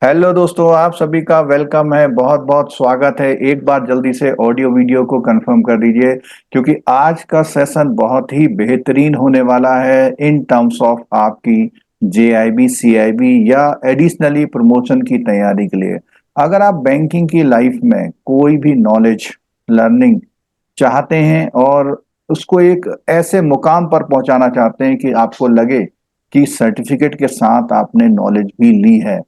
Hello दोस्तों, आप सभी का वेलकम है। बहुत बहुत स्वागत है। एक बार जल्दी से ऑडियो वीडियो को कंफर्म कर दीजिए, क्योंकि आज का सेशन बहुत ही बेहतरीन होने वाला है इन टर्म्स ऑफ आपकी जेआईबी सीआईबी या एडिशनली प्रमोशन की तैयारी के लिए। अगर आप बैंकिंग की लाइफ में कोई भी नॉलेज लर्निंग चाहते हैं और उसको एक ऐसे मुकाम पर पहुंचाना चाहते हैं कि आपको लगे कि सर्टिफिकेट के साथ आपने नॉलेज भी ली है,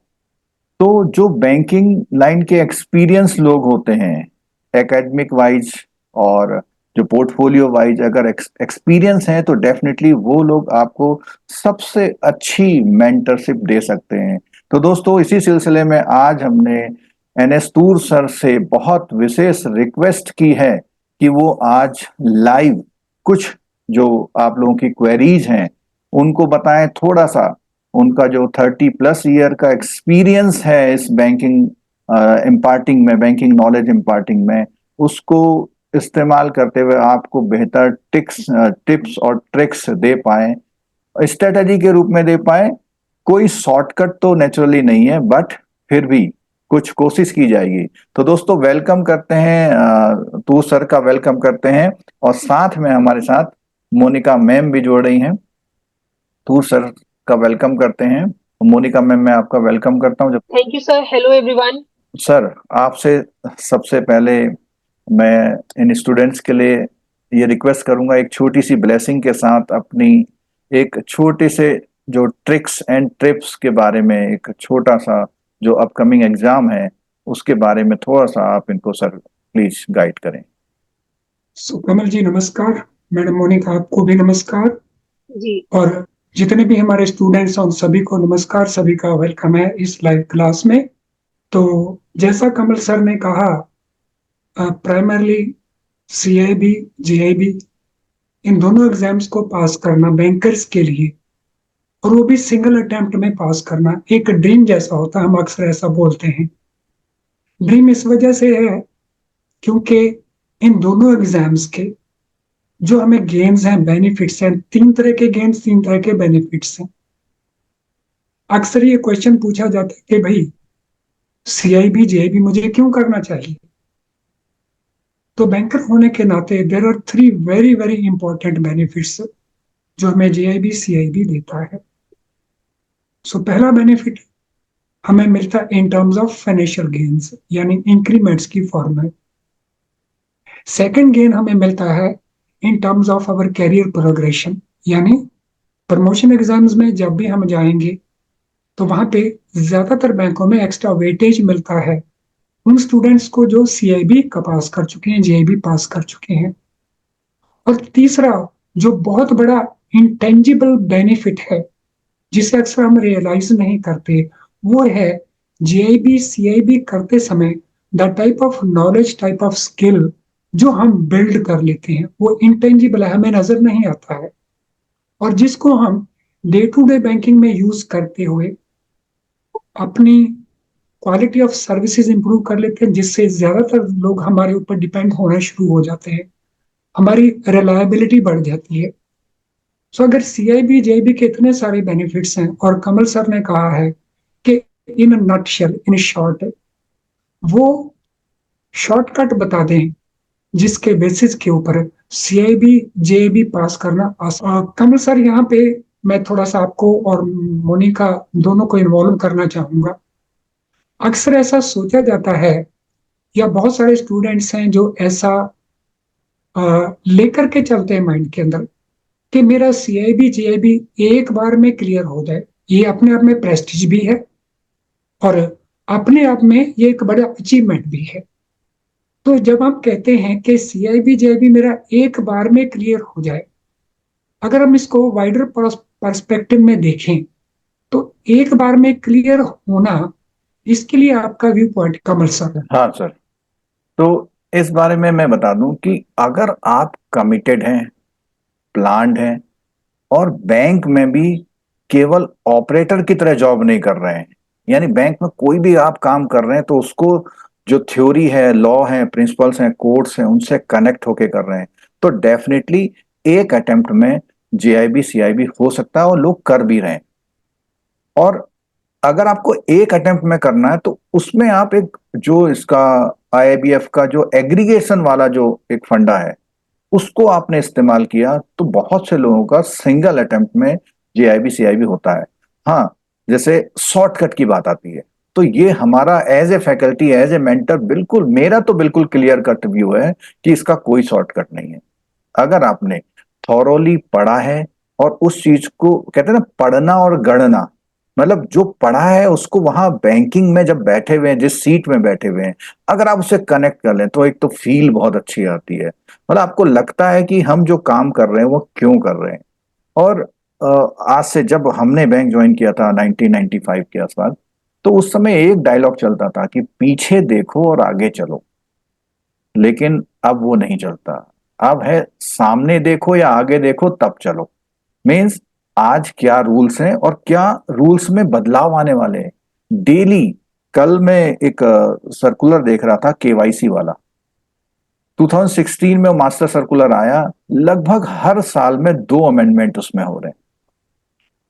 तो जो बैंकिंग लाइन के एक्सपीरियंस लोग होते हैं एकेडमिक वाइज और जो पोर्टफोलियो वाइज, अगर एक्सपीरियंस है तो डेफिनेटली वो लोग आपको सबसे अच्छी मेंटरशिप दे सकते हैं। तो दोस्तों, इसी सिलसिले में आज हमने एनएस तूर सर से बहुत विशेष रिक्वेस्ट की है कि वो आज लाइव कुछ जो आप लोगों की क्वेरीज हैं उनको बताएं। थोड़ा सा उनका जो 30+ ईयर का एक्सपीरियंस है इस बैंकिंग इम्पार्टिंग में, बैंकिंग नॉलेज इम्पार्टिंग में, उसको इस्तेमाल करते हुए आपको बेहतर टिप्स और ट्रिक्स दे पाए, स्ट्रेटजी के रूप में दे पाए। कोई शॉर्टकट तो नेचुरली नहीं है, बट फिर भी कुछ कोशिश की जाएगी। तो दोस्तों, वेलकम करते हैं, तू सर का वेलकम करते हैं। और साथ में हमारे साथ मोनिका मैम भी जुड़ रही हैं। तू सर का वेलकम करते हैं। मोनिका मैम, मैं आपका वेलकम करता हूं। जब Thank you, sir. Hello, everyone. Sir, आपसे सबसे पहले मैं इन स्टूडेंट्स के लिए ये रिक्वेस्ट करूंगा, एक छोटी सी ब्लेसिंग के साथ अपनी एक छोटे से जो ट्रिक्स एंड टिप्स के बारे में, एक छोटा सा जो अपकमिंग एग्जाम है उसके बारे में थोड़ा सा आप इनको सर प्लीज गाइड करें। कमल जी नमस्कार। मैडम मोनिका आपको भी नमस्कार। जी और जितने भी हमारे स्टूडेंट्स हैं उन सभी को नमस्कार, सभी का वेलकम है इस लाइव क्लास में। तो जैसा कमल सर ने कहा, प्राइमरली सीआईबी जेआईबी इन दोनों एग्जाम्स को पास करना बैंकर्स के लिए, और वो भी सिंगल अटेम्प्ट में पास करना, एक ड्रीम जैसा होता है। हम अक्सर ऐसा बोलते हैं। ड्रीम इस वजह से है क्योंकि इन दोनों एग्जाम्स के जो हमें गेन्स हैं, बेनिफिट्स हैं, तीन तरह के गेन्स, तीन तरह के बेनिफिट्स हैं। अक्सर ये क्वेश्चन पूछा जाता है कि भाई सीआईबी जेआईबी मुझे क्यों करना चाहिए। तो बैंकर होने के नाते there are three very very important benefits जो हमें जेआईबी सीआईबी देता है। सो पहला बेनिफिट हमें मिलता है in terms of financial gains, यानी इंक्रीमेंट्स की फॉर्म में। सेकंड गेन हमें मिलता है in terms of our career progression, यानी प्रमोशन एग्जाम्स में जब भी हम जाएंगे तो वहां पे ज्यादातर बैंकों में एक्स्ट्रा वेटेज मिलता है उन स्टूडेंट्स को जो सीआईबी का पास कर चुके हैं, जेआईबी पास कर चुके हैं। और तीसरा जो बहुत बड़ा इंटेंजिबल बेनिफिट है जिसे अक्सर हम रियलाइज नहीं करते, वो है जेआईबी सीआईबी करते समय the type of knowledge, type of skill जो हम बिल्ड कर लेते हैं वो इंटेंजिबल है, हमें नजर नहीं आता है, और जिसको हम डे टू डे बैंकिंग में यूज करते हुए अपनी क्वालिटी ऑफ सर्विसेज इंप्रूव कर लेते हैं, जिससे ज्यादातर लोग हमारे ऊपर डिपेंड होना शुरू हो जाते हैं, हमारी रिलायबिलिटी बढ़ जाती है। सो अगर सीआईबी जेआईबी के इतने सारे बेनिफिट्स हैं और कमल सर ने कहा है कि इन नटशेल, इन शॉर्ट, वो शॉर्टकट बता दें जिसके बेसिस के ऊपर सीआईबी जेआईबी पास करना आसान। कमल सर, यहाँ पे मैं थोड़ा सा आपको और मोनिका दोनों को इन्वॉल्व करना चाहूंगा। अक्सर ऐसा सोचा जाता है, या बहुत सारे स्टूडेंट्स हैं जो ऐसा लेकर के चलते हैं माइंड के अंदर कि मेरा सीआईबी जेआईबी एक बार में क्लियर हो जाए। ये अपने आप में प्रेस्टीज भी है और अपने आप में ये एक बड़ा अचीवमेंट भी है। तो जब हम कहते हैं कि सीआईबी जेआईबी मेरा एक बार में क्लियर हो जाए, अगर हम इसको वाइडर पर्सपेक्टिव में देखें तो एक बार में क्लियर होना, इसके लिए आपका व्यू पॉइंट कमल सर। हाँ सर, तो इस बारे में मैं बता दूं कि अगर आप कमिटेड हैं, प्लान्ड हैं और बैंक में भी केवल ऑपरेटर की तरह जॉब नहीं कर रहे हैं, यानी बैंक में कोई भी आप काम कर रहे हैं तो उसको जो थ्योरी है, लॉ है, प्रिंसिपल्स हैं, कोड्स हैं, उनसे कनेक्ट होके कर रहे हैं, तो डेफिनेटली एक अटेम्प्ट में जेआईबी सीआईबी हो सकता है और लोग कर भी रहे हैं। और अगर आपको एक अटेम्प्ट में करना है तो उसमें आप एक जो इसका आईआईबीएफ का जो एग्रीगेशन वाला जो एक फंडा है उसको आपने इस्तेमाल किया तो बहुत से लोगों का सिंगल अटेम्प्ट में जेआईबी सीआईबी होता है। हाँ, जैसे शॉर्टकट की बात आती है तो ये हमारा as a faculty as a mentor बिल्कुल, मेरा तो बिल्कुल क्लियर कट व्यू है कि इसका कोई शॉर्टकट नहीं है। अगर आपने थॉरोली पढ़ा है और उस चीज को कहते हैं ना पढ़ना और गढ़ना, मतलब जो पढ़ा है उसको वहां बैंकिंग में जब बैठे हुए हैं, जिस सीट में बैठे हुए हैं, अगर आप उसे कनेक्ट कर लें तो एक तो फील बहुत अच्छी आती है। मतलब आपको लगता है कि हम जो काम कर रहे हैं वो क्यों कर रहे हैं। और आज से जब हमने बैंक ज्वाइन किया था 1995 के आसपास, तो उस समय एक डायलॉग चलता था कि पीछे देखो और आगे चलो, लेकिन अब वो नहीं चलता। अब है सामने देखो या आगे देखो तब चलो। मीन्स आज क्या रूल्स हैं और क्या रूल्स में बदलाव आने वाले हैं डेली। कल मैं एक सर्कुलर देख रहा था केवाईसी वाला, 2016 में मास्टर सर्कुलर आया, लगभग हर साल में 2 अमेंडमेंट उसमें हो रहे हैं।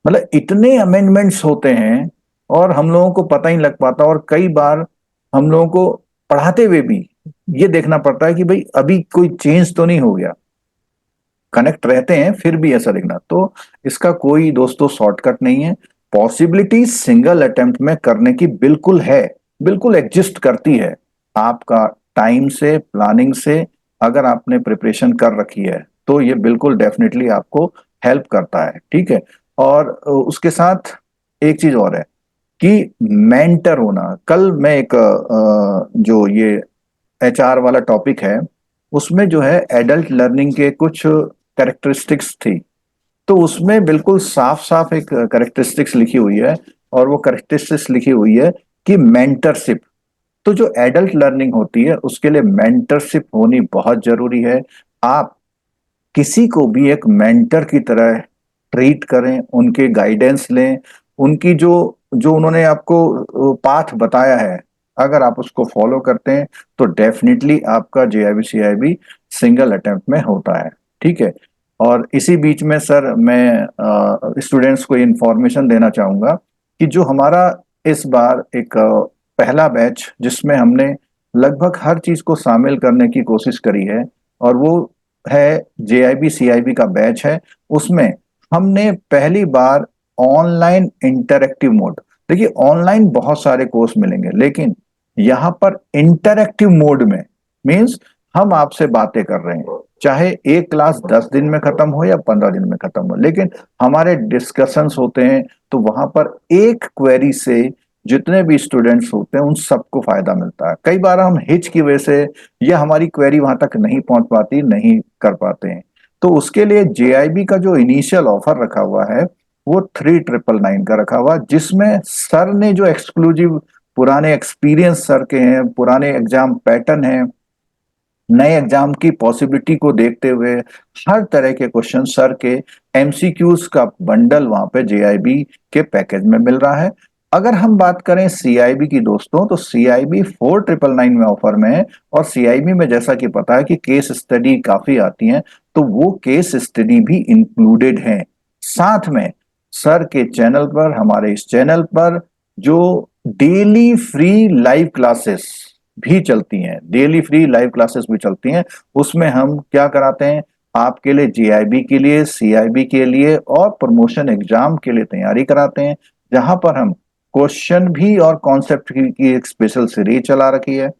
मतलब इतने अमेंडमेंट्स होते हैं और हम लोगों को पता ही लग पाता, और कई बार हम लोगों को पढ़ाते हुए भी ये देखना पड़ता है कि भाई अभी कोई चेंज तो नहीं हो गया। कनेक्ट रहते हैं फिर भी ऐसा दिखना, तो इसका कोई दोस्तों शॉर्टकट नहीं है। पॉसिबिलिटी सिंगल अटेम्प्ट में करने की बिल्कुल है, बिल्कुल एग्जिस्ट करती है। आपका टाइम से प्लानिंग से अगर आपने प्रिपरेशन कर रखी है तो ये बिल्कुल डेफिनेटली आपको हेल्प करता है, ठीक है। और उसके साथ एक चीज और है कि मेंटर होना। कल मैं एक जो ये एचआर वाला टॉपिक है उसमें जो है एडल्ट लर्निंग के कुछ कैरेक्टरिस्टिक्स थी, तो उसमें बिल्कुल साफ साफ एक कैरेक्टरिस्टिक्स लिखी हुई है, और वो कैरेक्टरिस्टिक्स लिखी हुई है कि मेंटरशिप। तो जो एडल्ट लर्निंग होती है उसके लिए मेंटरशिप होनी बहुत जरूरी है। आप किसी को भी एक मेंटर की तरह ट्रीट करें, उनके गाइडेंस लें, उनकी जो जो उन्होंने आपको पाथ बताया है अगर आप उसको फॉलो करते हैं तो डेफिनेटली आपका जेआईबी सीआईबी सिंगल अटेम्प्ट में होता है, ठीक है। और इसी बीच में सर मैं स्टूडेंट्स को इंफॉर्मेशन देना चाहूंगा कि जो हमारा इस बार एक पहला बैच जिसमें हमने लगभग हर चीज को शामिल करने की कोशिश करी है, और वो है जेआईबी सीआईबी का बैच है। उसमें हमने पहली बार ऑनलाइन इंटरेक्टिव मोड, देखिए ऑनलाइन बहुत सारे कोर्स मिलेंगे लेकिन यहाँ पर इंटरेक्टिव मोड में मींस हम आपसे बातें कर रहे हैं, चाहे एक क्लास 10 दिन में खत्म हो या 15 दिन में खत्म हो, लेकिन हमारे डिस्कशंस होते हैं। तो वहां पर एक क्वेरी से जितने भी स्टूडेंट्स होते हैं उन सबको फायदा मिलता है। कई बार हम हिच की वजह से या हमारी क्वेरी वहां तक नहीं पहुंच पाती, नहीं कर पाते हैं, तो उसके लिए जेआईबी का जो इनिशियल ऑफर रखा हुआ है वो 3999 का रखा हुआ, जिसमें सर ने जो एक्सक्लूसिव पुराने एक्सपीरियंस सर के हैं, पुराने एग्जाम पैटर्न हैं, नए एग्जाम की पॉसिबिलिटी को देखते हुए हर तरह के क्वेश्चन सर के एमसीक्यूज का बंडल वहां पे जेआईबी के पैकेज में मिल रहा है। अगर हम बात करें सीआईबी की दोस्तों, तो सीआईबी 4999 में ऑफर में है, और सीआईबी में जैसा कि पता है कि केस स्टडी काफी आती हैं, तो वो केस स्टडी भी इंक्लूडेड है। साथ में सर के चैनल पर, हमारे इस चैनल पर जो डेली फ्री लाइव क्लासेस भी चलती हैं, डेली फ्री लाइव क्लासेस भी चलती हैं। उसमें हम क्या कराते हैं आपके लिए, जेआईबी के लिए, सीआईबी के लिए और प्रमोशन एग्जाम के लिए तैयारी कराते हैं, जहां पर हम क्वेश्चन भी और कॉन्सेप्ट की एक स्पेशल सीरीज चला रखी है।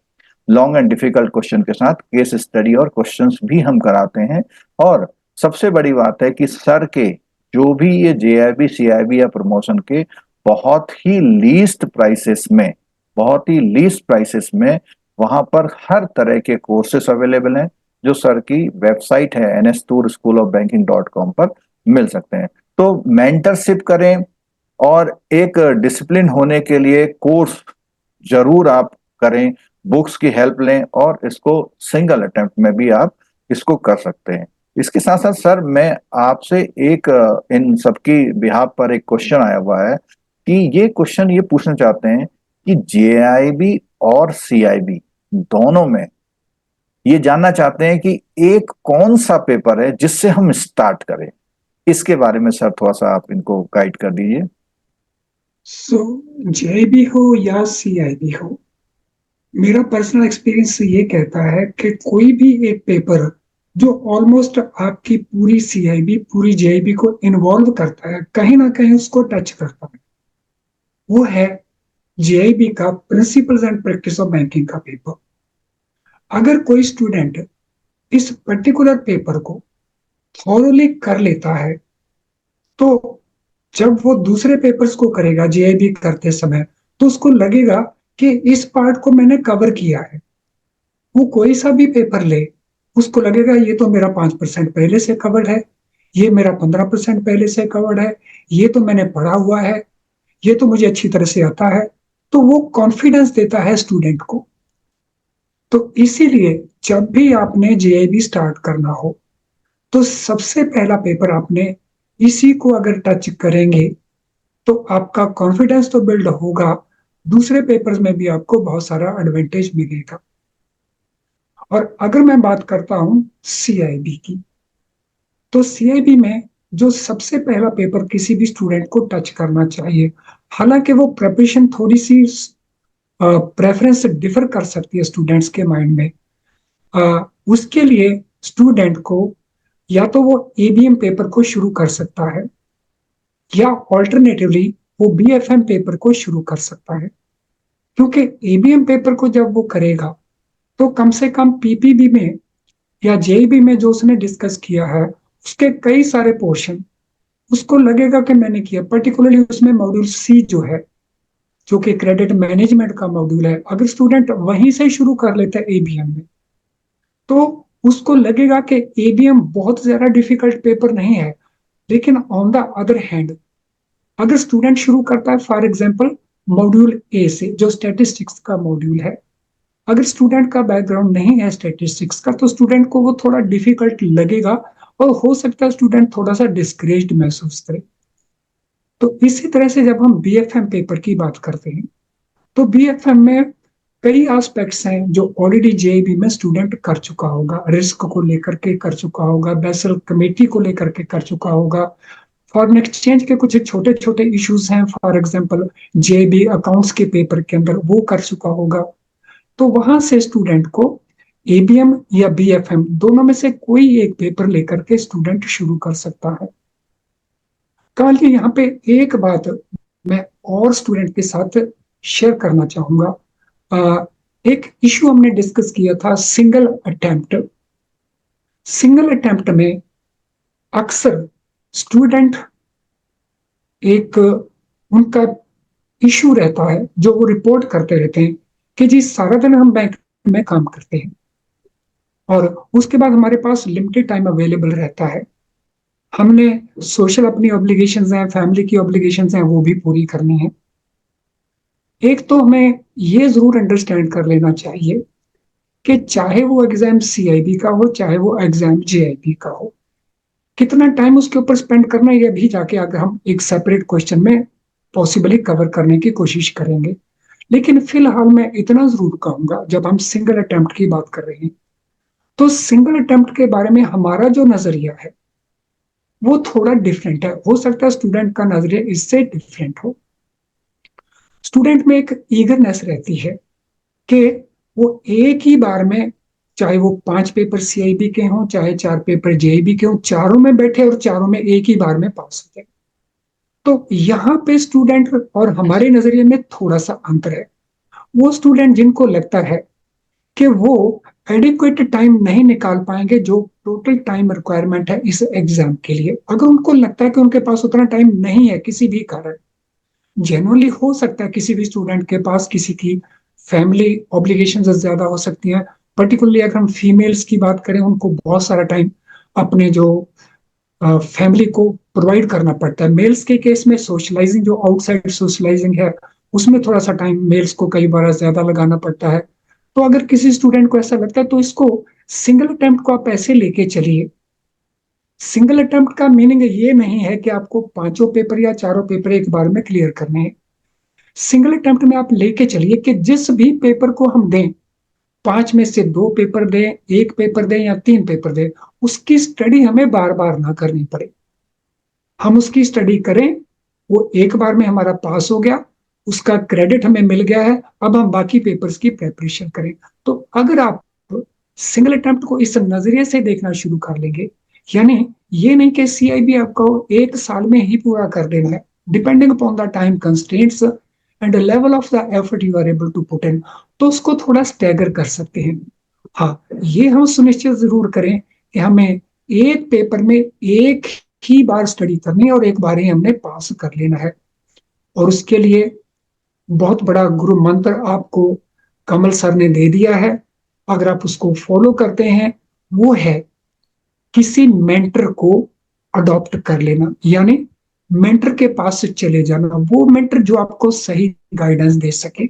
लॉन्ग एंड डिफिकल्ट क्वेश्चन के साथ केस स्टडी और क्वेश्चंस भी हम कराते हैं। और सबसे बड़ी बात है कि सर के जो भी ये जेआईबी सीआईबी या प्रमोशन के बहुत ही लीस्ट प्राइसेस में, बहुत ही लीस्ट प्राइसेस में वहां पर हर तरह के कोर्सेस अवेलेबल हैं, जो सर की वेबसाइट है nstour.schoolofbanking.com पर मिल सकते हैं। तो मेंटरशिप करें और एक डिसिप्लिन होने के लिए कोर्स जरूर आप करें, बुक्स की हेल्प लें, और इसको सिंगल अटेम्प्ट में भी आप इसको कर सकते हैं। इसके साथ साथ सर मैं आपसे एक इन सबकी बिहाफ पर एक क्वेश्चन आया हुआ है कि ये क्वेश्चन ये पूछना चाहते हैं कि जेआईबी और सीआईबी दोनों में ये जानना चाहते हैं कि एक कौन सा पेपर है जिससे हम स्टार्ट करें। इसके बारे में सर थोड़ा सा आप इनको गाइड कर दीजिए। सो जेआईबी हो या सीआईबी हो, मेरा पर्सनल एक्सपीरियंस ये कहता है कि कोई भी एक पेपर जो ऑलमोस्ट आपकी पूरी सीआईबी पूरी जेआईबी को इन्वॉल्व करता है, कहीं ना कहीं उसको टच करता है, वो है जेआईबी का principles and practice of banking का पेपर। अगर कोई स्टूडेंट इस पर्टिकुलर पेपर को थॉरोली कर लेता है, तो जब वो दूसरे पेपर्स को करेगा जेआईबी करते समय, तो उसको लगेगा कि इस पार्ट को मैंने कवर किया है। वो कोई सा भी पेपर ले, उसको लगेगा ये तो मेरा 5% पहले से कवर्ड है, ये मेरा 15% पहले से कवर्ड है, ये तो मैंने पढ़ा हुआ है, ये तो मुझे अच्छी तरह से आता है। तो वो कॉन्फिडेंस देता है स्टूडेंट को। तो इसीलिए जब भी आपने जेआईबी स्टार्ट करना हो, तो सबसे पहला पेपर आपने इसी को अगर टच करेंगे, तो आपका कॉन्फिडेंस तो बिल्ड होगा, दूसरे पेपर्स में भी आपको बहुत सारा एडवांटेज मिलेगा। और अगर मैं बात करता हूं सीआईबी की, तो सीआईबी में जो सबसे पहला पेपर किसी भी स्टूडेंट को टच करना चाहिए, हालांकि वो प्रिपरेशन थोड़ी सी प्रेफरेंस डिफर कर सकती है स्टूडेंट्स के माइंड में, उसके लिए स्टूडेंट को या तो वो एबीएम पेपर को शुरू कर सकता है, या ऑल्टरनेटिवली वो बीएफएम पेपर को शुरू कर सकता है। क्योंकि एबीएम पेपर को जब वो करेगा, तो कम से कम पीपीबी में या जेईबी में जो उसने डिस्कस किया है, उसके कई सारे पोर्शन उसको लगेगा कि मैंने किया। पर्टिकुलरली उसमें मॉड्यूल सी जो है, जो कि क्रेडिट मैनेजमेंट का मॉड्यूल है, अगर स्टूडेंट वहीं से शुरू कर लेता है एबीएम में, तो उसको लगेगा कि एबीएम बहुत ज्यादा डिफिकल्ट पेपर नहीं है। लेकिन ऑन द अदर हैंड, अगर स्टूडेंट शुरू करता है फॉर एग्जाम्पल मॉड्यूल ए से, जो स्टैटिस्टिक्स का मॉड्यूल है, अगर स्टूडेंट का बैकग्राउंड नहीं है स्टैटिस्टिक्स का, तो स्टूडेंट को वो थोड़ा डिफिकल्ट लगेगा, और हो सकता है स्टूडेंट थोड़ा सा डिस्करेज्ड महसूस करे। तो इसी तरह से जब हम बीएफएम पेपर की बात करते हैं, तो बीएफएम में कई एस्पेक्ट्स हैं जो ऑलरेडी जेईबी में स्टूडेंट कर चुका होगा। रिस्क को लेकर के कर चुका होगा, बेसल कमेटी को लेकर के कर चुका होगा, फॉरेन एक्सचेंज के कुछ छोटे छोटे इश्यूज हैं, फॉर एग्जांपल जेबी अकाउंट्स के पेपर के अंदर वो कर चुका होगा। तो वहां से स्टूडेंट को एबीएम या बीएफएम दोनों में से कोई एक पेपर लेकर के स्टूडेंट शुरू कर सकता है। कल यहाँ पे एक बात मैं और स्टूडेंट के साथ शेयर करना चाहूंगा। एक इशू हमने डिस्कस किया था, सिंगल अटेम्प्ट। सिंगल अटेम्प्ट में अक्सर स्टूडेंट एक उनका इशू रहता है, जो वो रिपोर्ट करते रहते हैं कि जी सारा दिन हम बैंक में काम करते हैं, और उसके बाद हमारे पास लिमिटेड टाइम अवेलेबल रहता है, हमने सोशल अपनी ऑब्लिगेशंस हैं, फैमिली की ऑब्लिगेशंस हैं, वो भी पूरी करनी है। एक तो हमें ये जरूर अंडरस्टैंड कर लेना चाहिए कि चाहे वो एग्जाम सीआईबी का हो, चाहे वो एग्जाम जेआईबी का हो, कितना टाइम उसके ऊपर स्पेंड करना है, ये भी जाके अगर हम एक सेपरेट क्वेश्चन में पॉसिबली कवर करने की कोशिश करेंगे। लेकिन फिलहाल मैं इतना जरूर कहूंगा, जब हम सिंगल अटेम्प्ट की बात कर रहे हैं, तो सिंगल अटेम्प्ट के बारे में हमारा जो नजरिया है वो थोड़ा डिफरेंट है। हो सकता है स्टूडेंट का नजरिया इससे डिफरेंट हो। स्टूडेंट में एक ईगरनेस रहती है कि वो एक ही बार में, चाहे वो 5 पेपर सीआईबी के हों, चाहे 4 पेपर जेईबी के हों, चारों में बैठे और चारों में एक ही बार में पास हो जाए। तो यहाँ पे स्टूडेंट और हमारे नजरिए में थोड़ा सा अंतर है। वो स्टूडेंट जिनको लगता है कि वो एडिक्वेट टाइम नहीं निकाल पाएंगे, जो टोटल टाइम रिक्वायरमेंट है इस एग्जाम के लिए, अगर उनको लगता है कि उनके पास उतना टाइम नहीं है किसी भी कारण, जेनुअनली हो सकता है किसी भी स्टूडेंट के पास किसी की फैमिली ऑब्लिगेशन ज्यादा हो सकती हैं। पर्टिकुलरली अगर हम फीमेल्स की बात करें, उनको बहुत सारा टाइम अपने जो फैमिली को प्रोवाइड करना पड़ता है। मेल्स के केस में सोशलाइजिंग, जो आउटसाइड सोशलाइजिंग है, उसमें थोड़ा सा टाइम मेल्स को कई बार ज्यादा लगाना पड़ता है। तो अगर किसी स्टूडेंट को ऐसा लगता है, तो इसको सिंगल अटेम्प्ट को आप ऐसे लेके चलिए। सिंगल अटेम्प्ट का मीनिंग ये नहीं है कि आपको पांचों पेपर या चारों पेपर एक बार में क्लियर करने हैं। सिंगल अटेम्प्ट में आप लेके चलिए कि जिस भी पेपर को हम दें, 5 में से 2 पेपर दें, 1 पेपर दें या 3 पेपर दें, उसकी स्टडी हमें बार बार ना करनी पड़े। हम उसकी स्टडी करें, वो एक बार में हमारा पास हो गया, उसका क्रेडिट हमें मिल गया है, अब हम बाकी पेपर्स की प्रेपरेशन करें। तो अगर आप सिंगल अटेम्प्ट को इस नजरिए से देखना शुरू कर लेंगे, यानी ये नहीं कि सीआईबी आपको एक साल में ही पूरा कर देना है, depending upon the time constraints and level of the effort you are able to put in, तो उसको थोड़ा स्टैगर कर सकते हैं। हाँ, ये हम सुनिश्चित जरूर करें कि हमें एक पेपर में एक ही बार स्टडी करनी है और एक बार ही हमने पास कर लेना है। और उसके लिए बहुत बड़ा गुरु मंत्र आपको कमल सर ने दे दिया है, अगर आप उसको फॉलो करते हैं, वो है किसी मेंटर को अडॉप्ट कर लेना, यानी मेंटर के पास से चले जाना। वो मेंटर जो आपको सही गाइडेंस दे सके,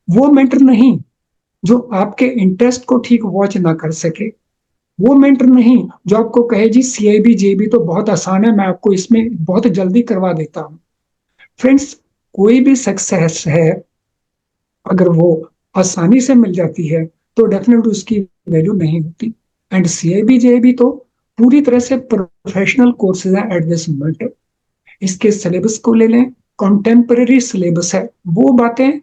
वो मेंटर नहीं जो आपके इंटरेस्ट को ठीक वॉच ना कर सके, वो मेंटर नहीं जो आपको कहे जी सीआईबी जेबी तो बहुत आसान है, मैं आपको इसमें बहुत जल्दी करवा देता हूं। फ्रेंड्स, कोई भी सक्सेस है अगर वो आसानी से मिल जाती है तो डेफिनेटली उसकी वैल्यू नहीं होती। एंड सीआईबी जेबी तो पूरी तरह से प्रोफेशनल कोर्सेज है एट दिस मोमेंट। इसके सिलेबस को ले लें, कॉन्टेम्पररी सिलेबस है, वो बातें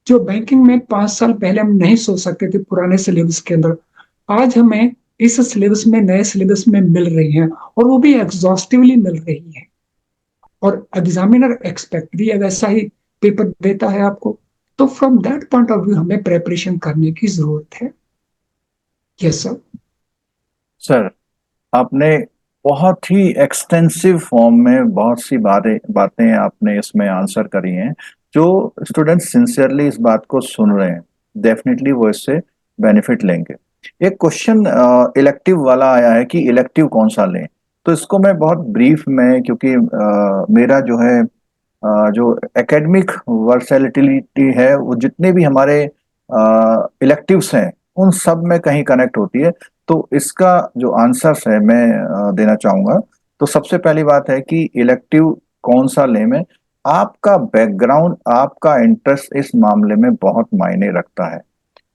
जो बैंकिंग में 5 साल पहले हम नहीं सोच सकते थे पुराने सिलेबस के अंदर, आज हमें इस सिलेबस में, नए सिलेबस में मिल रही हैं, और वो भी एग्जॉस्टिवली मिल रही हैं। और एग्जामिनर एक्सपेक्ट भी वैसा ही पेपर देता है आपको। तो from that point of view हमें प्रेपरेशन करने की जरूरत है। Yes sir. सर, आपने बहुत ही एक्सटेंसिव फॉर्म में बहुत सी बातें आपने इसमें आंसर करी हैं। जो स्टूडेंट्स सिंसियरली इस बात को सुन रहे हैं, डेफिनेटली वो इससे बेनिफिट लेंगे। एक क्वेश्चन इलेक्टिव वाला आया है कि इलेक्टिव कौन सा लें। तो इसको मैं बहुत ब्रीफ में, क्योंकि मेरा जो है जो एकेडमिक वर्सेलिटी है, वो जितने भी हमारे इलेक्टिव्स हैं उन सब में कहीं कनेक्ट होती है। तो इसका जो आंसर्स है मैं देना चाहूंगा। तो सबसे पहली बात है कि इलेक्टिव कौन सा लें में, आपका बैकग्राउंड, आपका इंटरेस्ट इस मामले में बहुत मायने रखता है।